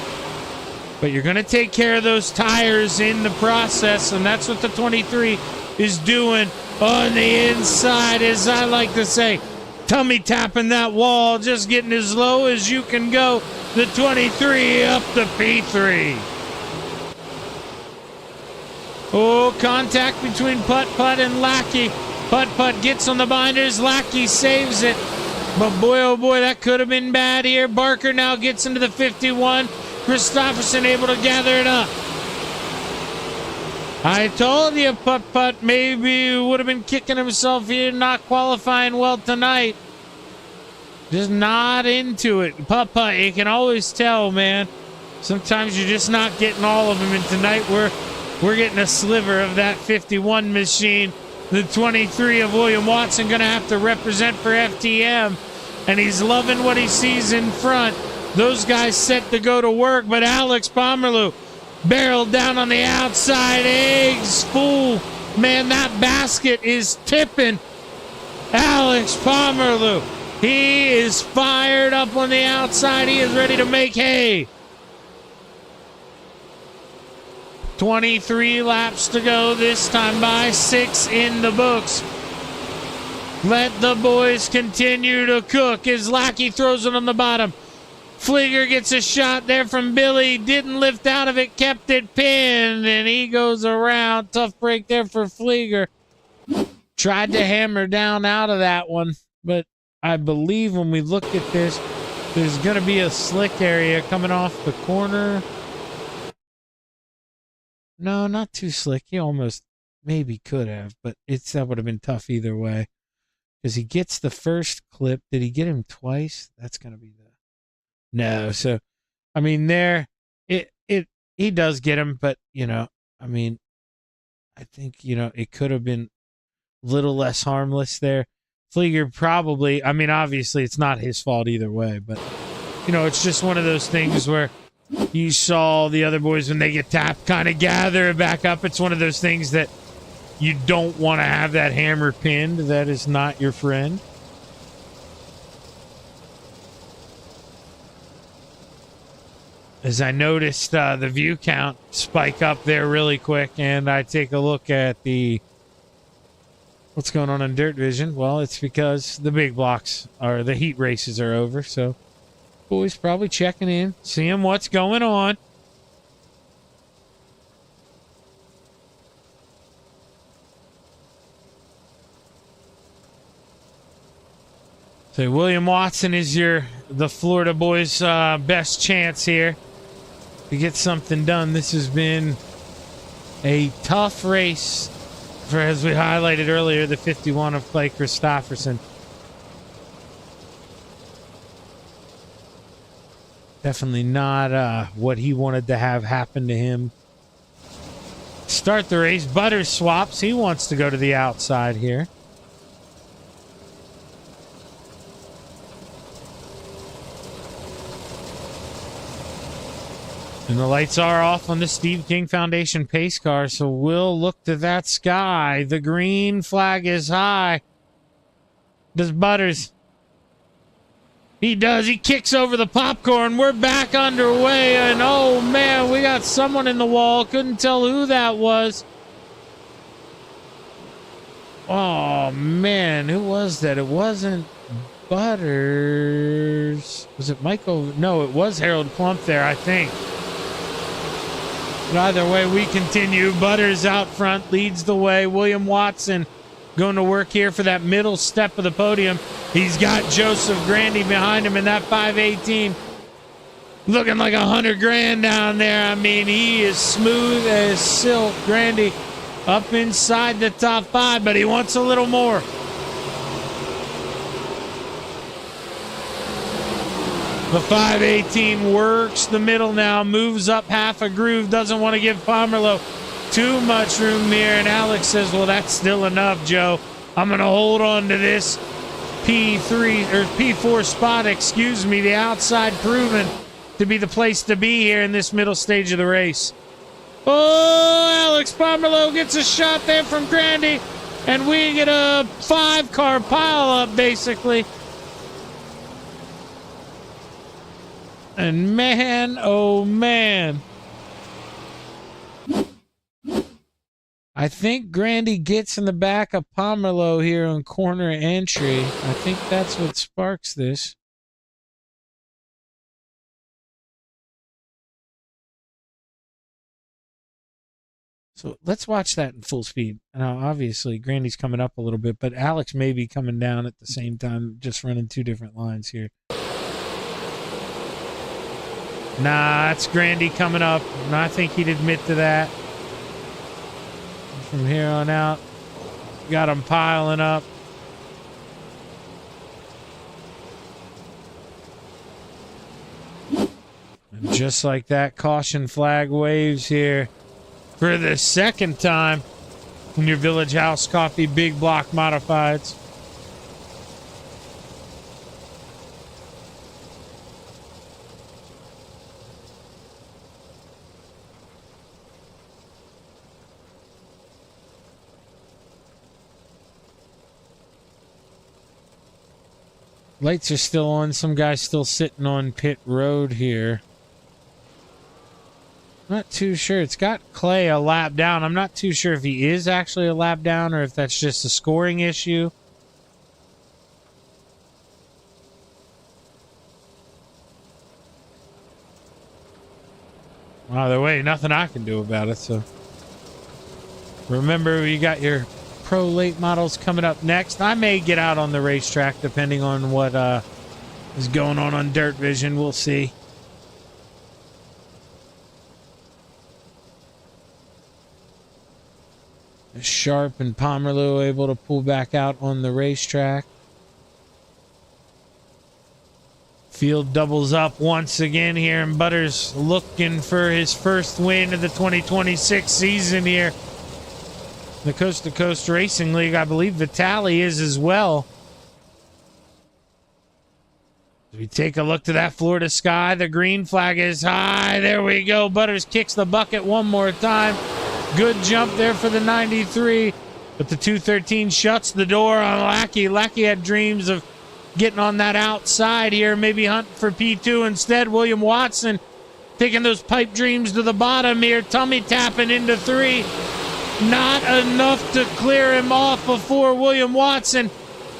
but you're going to take care of those tires in the process, and that's what the 23 is doing on the inside, as I like to say. Tummy tapping that wall, just getting as low as you can go. The 23 up to P3. Oh, contact between Putt Putt and Lackey. Putt Putt gets on the binders. Lackey saves it. But boy, oh boy, that could have been bad here. Barker now gets into the 51. Christofferson able to gather it up. I told you Putt Putt maybe would have been kicking himself here, not qualifying well tonight. Just not into it. Putt Putt, you can always tell, man. Sometimes you're just not getting all of them. And tonight we're getting a sliver of that 51 machine. The 23 of William Watson going to have to represent for FTM. And he's loving what he sees in front. Those guys set to go to work, but Alex Pomerleau barreled down on the outside. Eggs full. Man, that basket is tipping Alex Pomerleau. He is fired up on the outside. He is ready to make hay. 23 laps to go this time by 6 in the books. Let the boys continue to cook as Lackey throws it on the bottom. Flieger gets a shot there from Billy. Didn't lift out of it. Kept it pinned. And he goes around. Tough break there for Flieger. Tried to hammer down out of that one. But I believe when we look at this, there's going to be a slick area coming off the corner. No, not too slick. He almost maybe could have. But that would have been tough either way. Because he gets the first clip. Did he get him twice? That's going to be the... No. So, I mean, he does get him, but, I mean, I think, it could have been a little less harmless there. Flieger probably, I mean, obviously it's not his fault either way, but, it's just one of those things where you saw the other boys when they get tapped kind of gather it back up. It's one of those things that you don't want to have that hammer pinned. That is not your friend. As I noticed the view count spike up there really quick, and I take a look at what's going on in Dirt Vision. Well, it's because the big blocks or the heat races are over, so boys probably checking in, seeing what's going on. So William Watson is the Florida boys' best chance here to get something done. This has been a tough race for, as we highlighted earlier, the 51 of Clay Christopherson. Definitely not what he wanted to have happen to him. Start the race. Butters swaps. He wants to go to the outside here. And the lights are off on the Steve King Foundation pace car, so we'll look to that sky. The green flag is high. Does Butters? He does. He kicks over the popcorn. We're back underway, and oh man, we got someone in the wall. Couldn't tell who that was. Oh man, who was that? It wasn't Butters. Was it Michael? No, it was Harold Klump there, I think. But either way, we continue. Butters out front, leads the way. William Watson going to work here for that middle step of the podium. He's got Joseph Grandy behind him in that 518. Looking like $100,000 down there. I mean, he is smooth as silk. Grandy up inside the top 5, but he wants a little more. The 518 works the middle now, moves up half a groove, doesn't want to give Pomerleau too much room here, and Alex says, well, that's still enough, Joe. I'm going to hold on to this P4 spot, the outside proven to be the place to be here in this middle stage of the race. Oh, Alex Pomerleau gets a shot there from Grandy, and we get a 5-car pile-up, basically. And man, oh man. I think Grandy gets in the back of Pomerleau here on corner entry. I think that's what sparks this. So let's watch that in full speed. Now, obviously, Grandy's coming up a little bit, but Alex may be coming down at the same time, just running 2 different lines here. Nah, it's Grandy coming up. And I think he'd admit to that. From here on out, got him piling up. And just like that, caution flag waves here for the second time in your Village House Coffee Big Block Modifieds. Lights are still on. Some guy's still sitting on pit road here. Not too sure. It's got Clay a lap down. I'm not too sure if he is actually a lap down or if that's just a scoring issue. Either way, nothing I can do about it. So remember, you got your pro late models coming up next. I may get out on the racetrack depending on what is going on Dirt Vision. We'll see. Sharp and Pomerleau able to pull back out on the racetrack. Field doubles up once again here, and Butters looking for his first win of the 2026 season here. The Coast to Coast Racing League, I believe Vitali is as well. As we take a look to that Florida sky, the green flag is high. There we go. Butters kicks the bucket one more time. Good jump there for the 93. But the 213 shuts the door on Lackey. Lackey had dreams of getting on that outside here, maybe hunting for P2 instead. William Watson taking those pipe dreams to the bottom here. Tummy tapping into 3. Not enough to clear him off before William Watson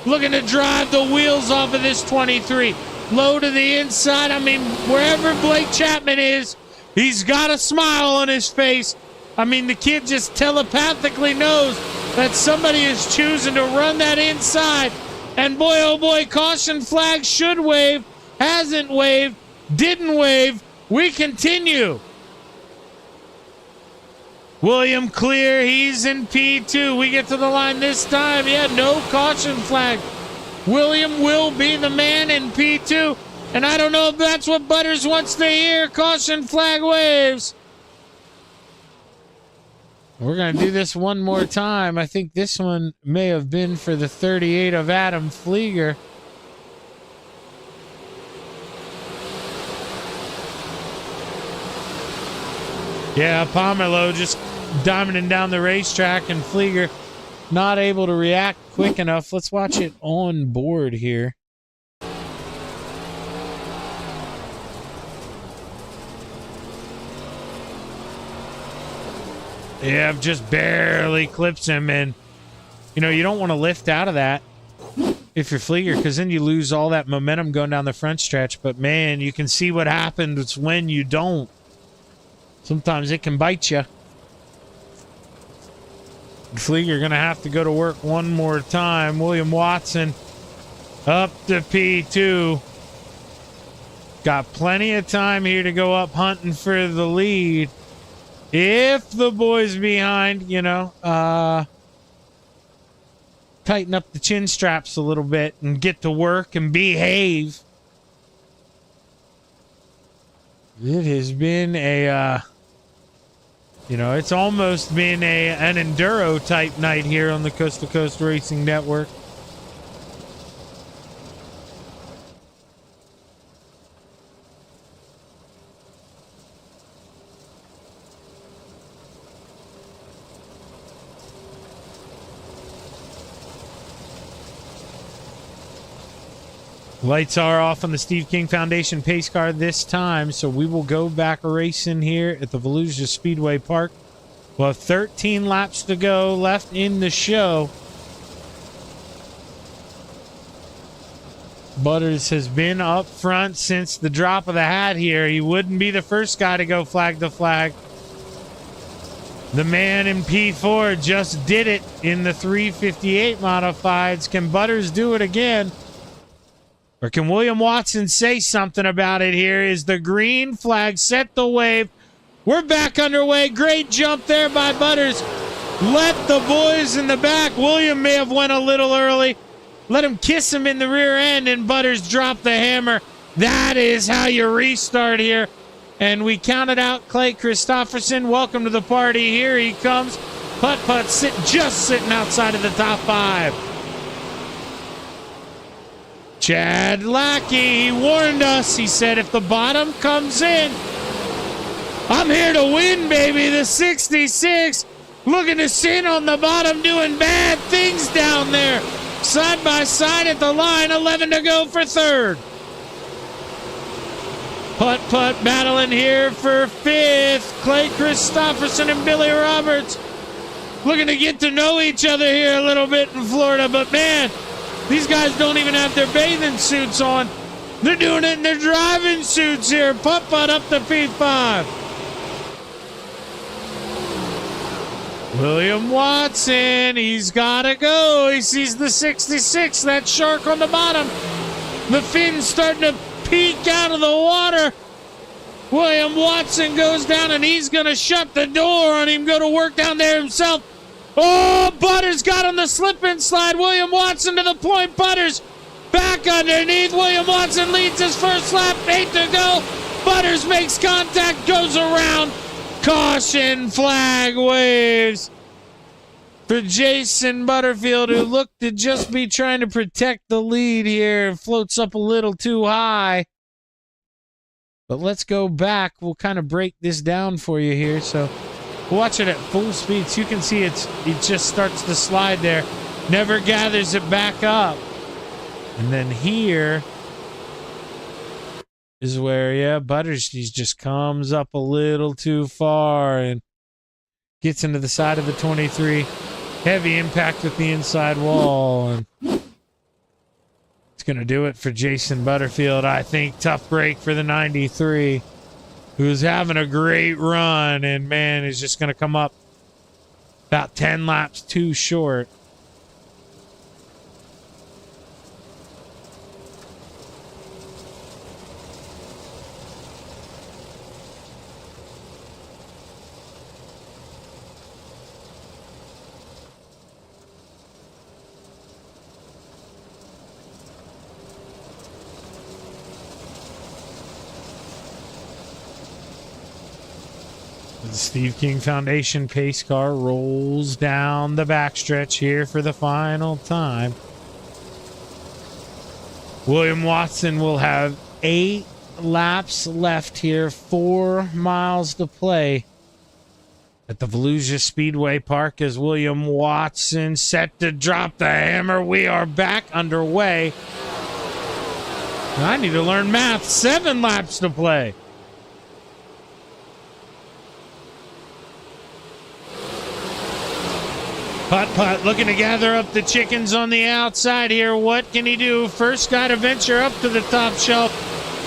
looking to drive the wheels off of this 23. Low to the inside. I mean, wherever Blake Chapman is, he's got a smile on his face. I mean, the kid just telepathically knows that somebody is choosing to run that inside. And boy, oh boy, caution flag should wave. Hasn't waved. Didn't wave. We continue. William clear. He's in P2. We get to the line this time. Yeah, no caution flag. William will be the man in P2. And I don't know if that's what Butters wants to hear. Caution flag waves. We're going to do this one more time. I think this one may have been for the 38 of Adam Flieger. Yeah, Pomerleau just diamonding down the racetrack, and Flieger not able to react quick enough. Let's watch it on board here. Yeah, just barely clips him, and you know, you don't want to lift out of that if you're Flieger, because then you lose all that momentum going down the front stretch. But man, you can see what happens when you don't. Sometimes it can bite you. Flieger gonna have to go to work one more time. William Watson up to P2. Got plenty of time here to go up hunting for the lead. If the boys behind, you know, tighten up the chin straps a little bit and get to work and behave. It has been a, you know, it's almost been an enduro type night here on the Coast to Coast Racing Network. Lights are off on the Steve King Foundation pace car this time, so we will go back racing here at the Volusia Speedway Park. We'll have 13 laps to go left in the show. Butters has been up front since the drop of the hat here. He wouldn't be the first guy to go flag to flag. The man in P4 just did it in the 358 modifieds. Can Butters do it again? Or can William Watson say something about it here? Is the green flag set the wave? We're back underway. Great jump there by Butters. Let the boys in the back. William may have went a little early. Let him kiss him in the rear end, and Butters dropped the hammer. That is how you restart here. And we counted out Clay Christopherson. Welcome to the party. Here he comes. Putt-putt just sitting outside of the top 5. Chad Lackey, he warned us. He said, if the bottom comes in, I'm here to win, baby. The 66 looking to sit on the bottom, doing bad things down there. side by side at the line. 11 to go for third. Putt battling here for fifth. Clay Christopherson and Billy Roberts looking to get to know each other here a little bit in Florida. But man, these guys don't even have their bathing suits on. They're doing it in their driving suits here. Putt up to P5. William Watson, he's got to go. He sees the 66, that shark on the bottom. The fin's starting to peek out of the water. William Watson goes down, and he's going to shut the door on him, go to work down there himself. Oh, Butters got on the slip and slide. William Watson to the point. Butters back underneath. William Watson leads his first lap. 8 to go. Butters makes contact, goes around. Caution flag waves for Jason Butterfield, who looked to just be trying to protect the lead here. Floats up a little too high. But let's go back. We'll kind of break this down for you here. So watch it at full speed so you can see it just starts to slide there. Never gathers it back up. And then here is where, yeah, Butters, he just comes up a little too far and gets into the side of the 23. Heavy impact with the inside wall. And it's going to do it for Jason Butterfield. I think tough break for the 93, who's having a great run. And, man, is just going to come up about 10 laps too short. The Steve King Foundation pace car rolls down the backstretch here for the final time. William Watson will have 8 laps left here, 4 miles to play at the Volusia Speedway Park as William Watson set to drop the hammer. We are back underway. I need to learn math. 7 laps to play. Putt looking to gather up the chickens on the outside here. What can he do? First guy to venture up to the top shelf.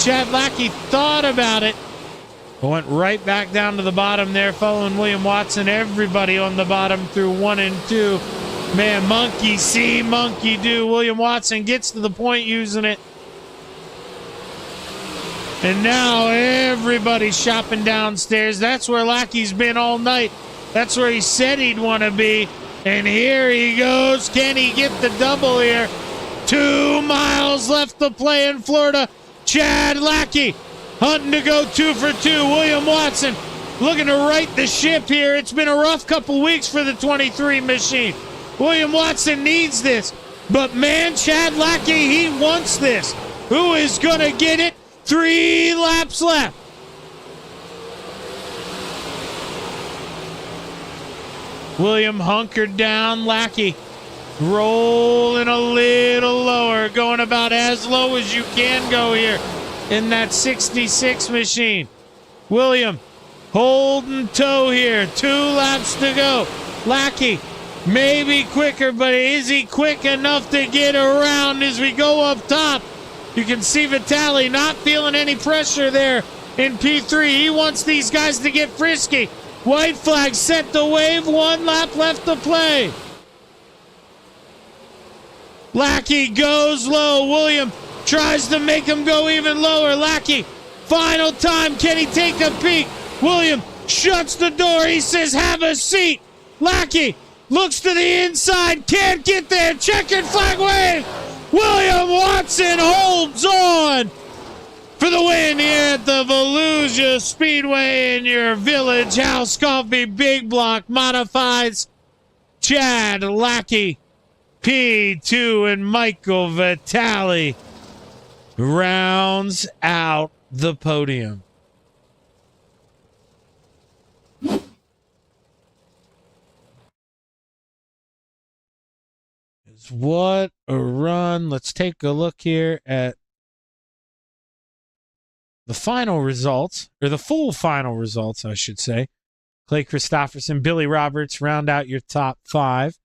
Chad Lackey thought about it, but went right back down to the bottom there, following William Watson. Everybody on the bottom through 1 and 2. Man, monkey see, monkey do. William Watson gets to the point using it. And now everybody's shopping downstairs. That's where Lackey's been all night. That's where he said he'd want to be. And here he goes. Can he get the double here? 2 miles left to play in Florida. Chad Lackey hunting to go 2 for 2. William Watson looking to right the ship here. It's been a rough couple weeks for the 23 machine. William Watson needs this. But man, Chad Lackey, he wants this. Who is going to get it? 3 laps left. William hunkered down. Lackey rolling a little lower, going about as low as you can go here in that 66 machine. William holding toe here. 2 laps to go. Lackey maybe quicker, but is he quick enough to get around as we go up top? You can see Vitale not feeling any pressure there in P3. He wants these guys to get frisky. White flag set to wave. 1 lap left to play. Lackey goes low. William tries to make him go even lower. Lackey, final time. Can he take a peek? William shuts the door. He says, have a seat. Lackey looks to the inside. Can't get there. Checkered flag wave. William Watson holds on for the win here at the Volusia Speedway in your Village House Coffee Big Block Modifieds. Chad Lackey, P2, and Michael Vitale rounds out the podium. What a run. Let's take a look here at the final results, or the full final results, I should say. Clay Christopherson, Billy Roberts round out your top 5.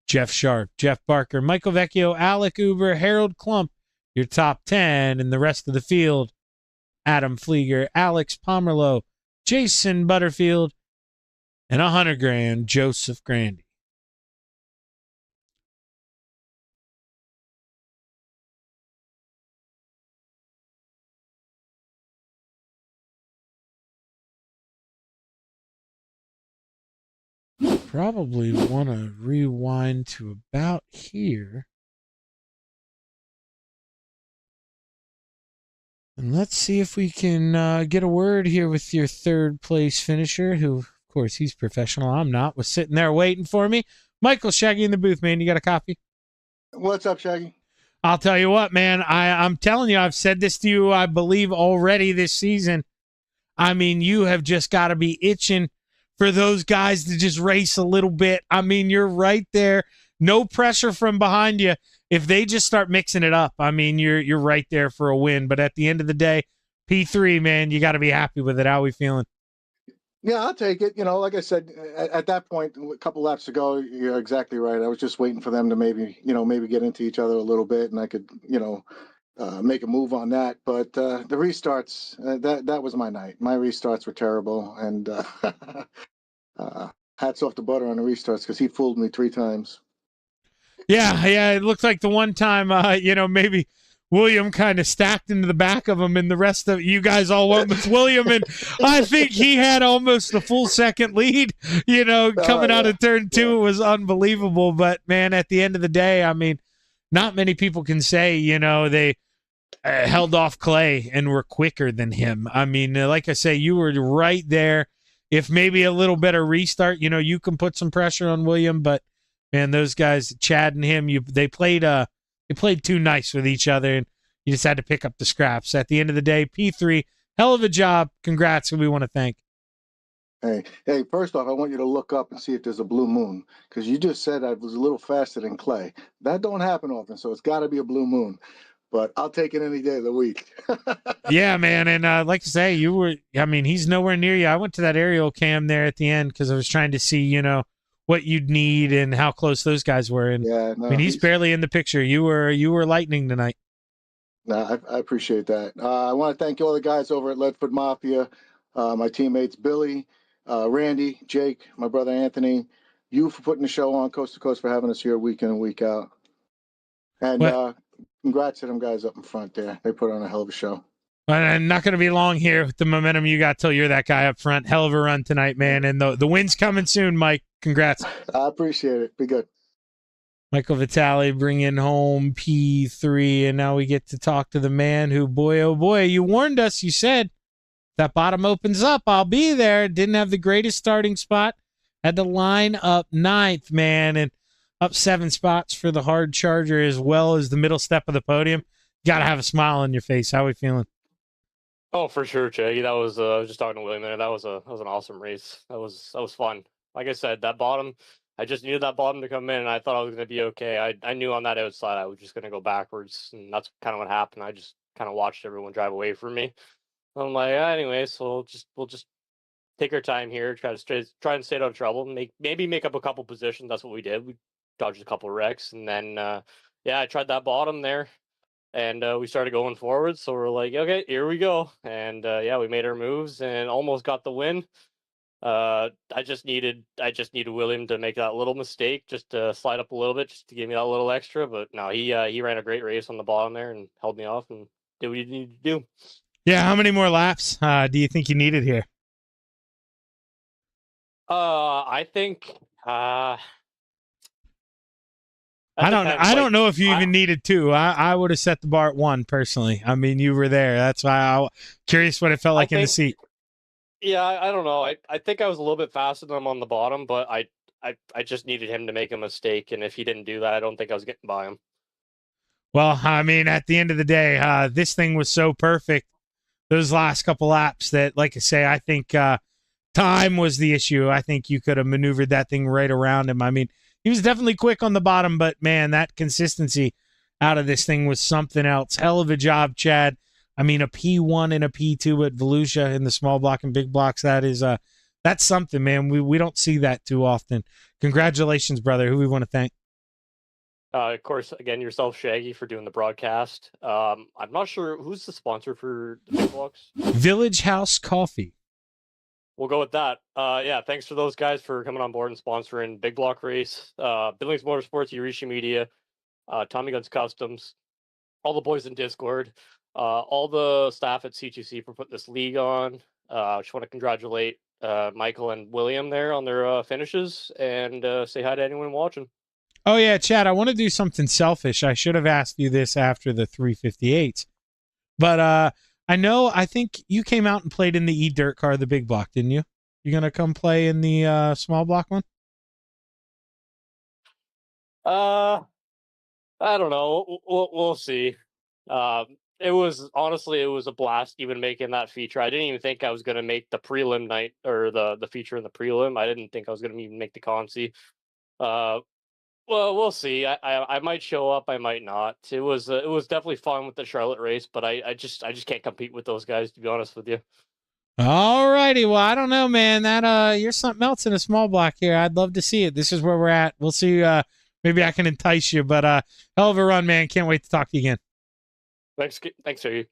Jeff Sharp, Jeff Barker, Michael Vecchio, Alec Uber, Harold Klump, your top 10. And the rest of the field, Adam Flieger, Alex Pomerlow, Jason Butterfield, and $100,000, Joseph Grandy. Probably want to rewind to about here. And let's see if we can get a word here with your third place finisher, who, of course, he's professional. I'm not. Was sitting there waiting for me. Michael, Shaggy in the booth, man. You got a copy? What's up, Shaggy? I'll tell you what, man. I'm telling you, I've said this to you, I believe, already this season. I mean, you have just got to be itching for those guys to just race a little bit. I mean, you're right there. No pressure from behind you. If they just start mixing it up, I mean, you're right there for a win. But at the end of the day, P3, man, you got to be happy with it. How are we feeling? Yeah, I'll take it. Like I said, at that point, a couple laps ago, you're exactly right. I was just waiting for them to maybe get into each other a little bit, and I could, make a move on that. But the restarts, that was my night. My restarts were terrible, and hats off to Butter on the restarts because he fooled me 3 times. Yeah, it looked like the one time, maybe William kind of stacked into the back of him, and the rest of you guys all went with William, and I think he had almost the full second lead, coming out of turn 2. It was unbelievable. But, man, at the end of the day, I mean, not many people can say, they held off Clay and were quicker than him. I mean, like I say, you were right there. If maybe a little better restart, you can put some pressure on William, but man, those guys, Chad and him, they played too nice with each other, and you just had to pick up the scraps. At the end of the day, P3, hell of a job. Congrats, and we want to thank. Hey, first off, I want you to look up and see if there's a blue moon, because you just said I was a little faster than Clay. That don't happen often, so it's got to be a blue moon. But I'll take it any day of the week. Yeah, man, and like I say, he's nowhere near you. I went to that aerial cam there at the end because I was trying to see, what you'd need and how close those guys were. And yeah, no, he's barely in the picture. You were lightning tonight. No, I appreciate that. I want to thank all the guys over at Leadfoot Mafia, my teammates Billy, Randy, Jake, my brother Anthony, you for putting the show on Coast to Coast, for having us here week in and week out. And congrats to them guys up in front there. They put on a hell of a show. I'm not going to be long here with the momentum you got till you're that guy up front. Hell of a run tonight, man. And the win's coming soon, Mike. Congrats. I appreciate it. Be good. Michael Vitale bringing home P3, and now we get to talk to the man who, boy, oh boy, you warned us. You said, that bottom opens up, I'll be there. Didn't have the greatest starting spot. Had to line up 9th, man, and up 7 spots for the hard charger as well as the middle step of the podium. Got to have a smile on your face. How are we feeling? Oh, for sure, Shaggy. That was I was just talking to William there. That was an awesome race. That was fun. Like I said, that bottom, I just needed that bottom to come in, and I thought I was going to be okay. I knew on that outside I was just going to go backwards, and that's kind of what happened. I just kind of watched everyone drive away from me. I'm like, anyway, so we'll just take our time here, try and stay out of trouble, maybe make up a couple positions. That's what we did. We dodged a couple of wrecks, and then I tried that bottom there, and we started going forward. So we're like, okay, here we go, and we made our moves and almost got the win. I just needed William to make that little mistake, just to slide up a little bit, just to give me that little extra. But no, he ran a great race on the bottom there and held me off and did what he needed to do. Yeah, how many more laps do you think you needed here? I think I don't know if you even needed 2. I would have set the bar at 1 personally. I mean, you were there. That's why I'm curious what it felt like in the seat. Yeah, I don't know. I think I was a little bit faster than him on the bottom, but I just needed him to make a mistake, and if he didn't do that, I don't think I was getting by him. Well, I mean, at the end of the day, this thing was so perfect, those last couple laps, that, like I say, I think time was the issue. I think you could have maneuvered that thing right around him. I mean, he was definitely quick on the bottom, but man, that consistency out of this thing was something else. Hell of a job, Chad. I mean, a P1 and a P2 at Volusia in the small block and big blocks. That's something, man. We don't see that too often. Congratulations, brother. Who we want to thank? Of course, again, yourself, Shaggy, for doing the broadcast. I'm not sure who's the sponsor for the big blocks. Village House Coffee. We'll go with that. Yeah, thanks for those guys for coming on board and sponsoring Big Block Race, Billings Motorsports, Yurishi Media, Tommy Guns Customs, all the boys in Discord, all the staff at C2C for putting this league on. I just want to congratulate Michael and William there on their finishes and say hi to anyone watching. Oh, yeah, Chad, I want to do something selfish. I should have asked you this after the 358s. But I think you came out and played in the E-Dirt car, the big block, didn't you? You going to come play in the small block one? I don't know. We'll see. It was a blast even making that feature. I didn't even think I was going to make the prelim night or the feature in the prelim. I didn't think I was going to even make the consi. Well, we'll see. I might show up. I might not. It was definitely fun with the Charlotte race, but I just can't compete with those guys, to be honest with you. All righty. Well, I don't know, man. That you're something else in a small block here. I'd love to see it. This is where we're at. We'll see. Maybe I can entice you, but hell of a run, man. Can't wait to talk to you again. Thanks, Jerry.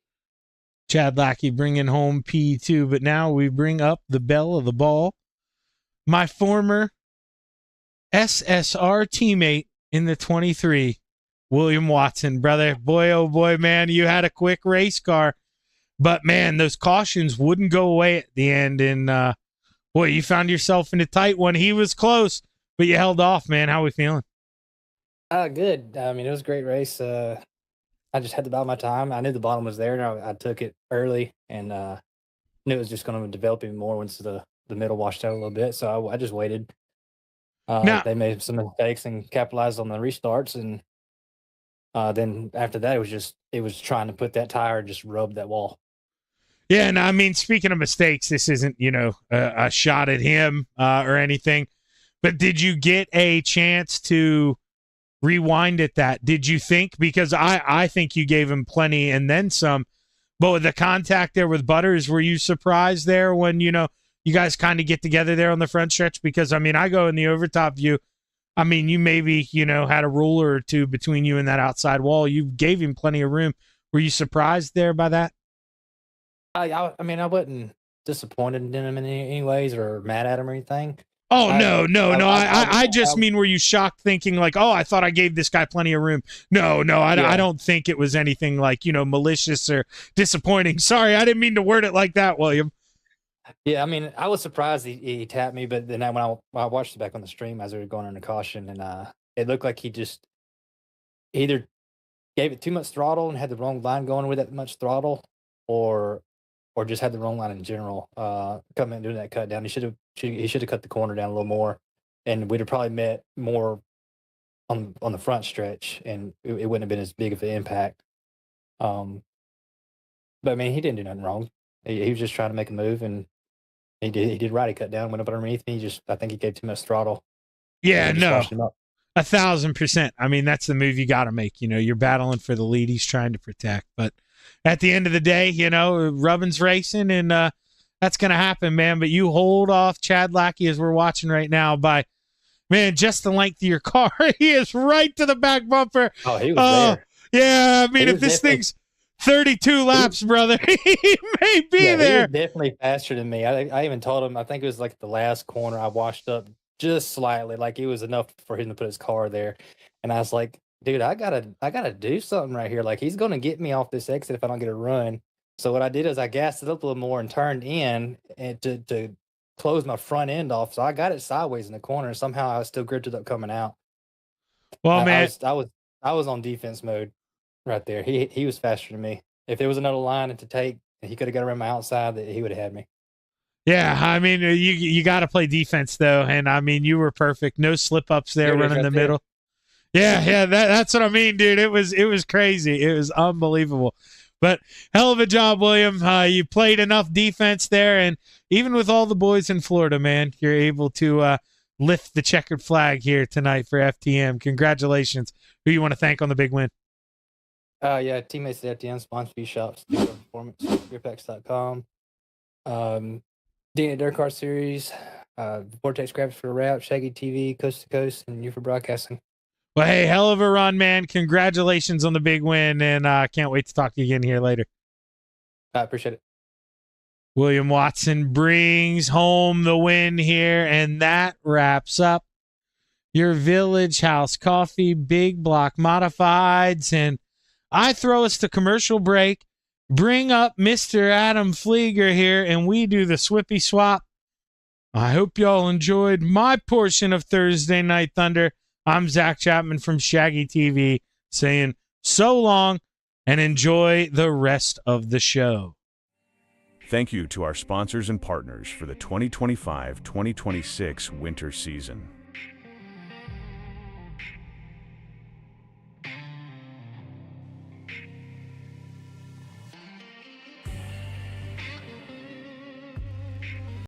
Chad Lackey bringing home P2, but now we bring up the belle of the ball. My former SSR teammate in the 23, William Watson. Brother, boy, oh boy, man, you had a quick race car, but man, those cautions wouldn't go away at the end, and boy, you found yourself in a tight one. He was close, but you held off, man. How we feeling? Good. I mean, it was a great race. I just had about my time. I knew the bottom was there, and I took it early, and knew it was just going to develop even more once the middle washed out a little bit. So I just waited. They made some mistakes and capitalized on the restarts, and then after that, it was trying to put that tire and just rub that wall. Yeah, and I mean, speaking of mistakes, this isn't a shot at him or anything, but did you get a chance to rewind at that? Did you think, because I think you gave him plenty and then some, but with the contact there with Butters, were you surprised there when you guys kind of get together there on the front stretch? Because I mean, I go in the overtop view. I mean, you maybe had a ruler or two between you and that outside wall. You gave him plenty of room. Were you surprised there by that? I mean, I wasn't disappointed in him in any ways or mad at him or anything. Oh, no. I just mean, were you shocked thinking like, oh, I thought I gave this guy plenty of room? No, I don't think it was anything like, malicious or disappointing. Sorry, I didn't mean to word it like that, William. Yeah, I mean, I was surprised he tapped me, but then when I watched it back on the stream as we were going into caution, and it looked like he just either gave it too much throttle and had the wrong line going with that much throttle, or just had the wrong line in general. Coming and doing that cut down, he should have cut the corner down a little more, and we'd have probably met more on the front stretch, and it wouldn't have been as big of an impact. But I mean, he didn't do nothing wrong. He was just trying to make a move, and he did right. He cut down, went up underneath me. I think he gave too much throttle. Yeah, no, 1,000%. I mean, that's the move you got to make. You're battling for the lead. He's trying to protect, but at the end of the day, rubbin's racing, and that's going to happen, man. But you hold off Chad Lackey as we're watching right now by, man, just the length of your car. He is right to the back bumper. Oh, he was there. Yeah, I mean, if this thing's 32 laps, brother, he may be there. He was definitely faster than me. I even told him, I think it was like the last corner I washed up just slightly, like it was enough for him to put his car there. And I was like, dude, I gotta do something right here. Like, he's gonna get me off this exit if I don't get a run. So what I did is I gassed it up a little more and turned in and to close my front end off. So I got it sideways in the corner, and somehow I was still gripped it up coming out. Well, man, I was on defense mode right there. He was faster than me. If there was another line to take, he could have got around my outside, that he would have had me. Yeah, I mean, you got to play defense though, and I mean, you were perfect. No slip ups there, running the middle. Yeah, that's what I mean, dude. It was crazy. It was unbelievable. But hell of a job, William. You played enough defense there, and even with all the boys in Florida, man, you're able to lift the checkered flag here tonight for FTM. Congratulations. Who you want to thank on the big win? Yeah, teammates at FTM, sponsor fee shops, performance, gearpacks.com. DNA Dirt Car Series, Vortex Graphics for the Route, Shaggy TV, Coast to Coast, and you for broadcasting. Well, hey, hell of a run, man. Congratulations on the big win, and can't wait to talk to you again here later. I appreciate it. William Watson brings home the win here, and that wraps up your Village House Coffee Big Block Modifieds. And I throw us to commercial break, bring up Mr. Adam Flieger here, and we do the Swippy Swap. I hope y'all enjoyed my portion of Thursday Night Thunder. I'm Zach Chapman from Shaggy TV saying so long and enjoy the rest of the show. Thank you to our sponsors and partners for the 2025-2026 winter season.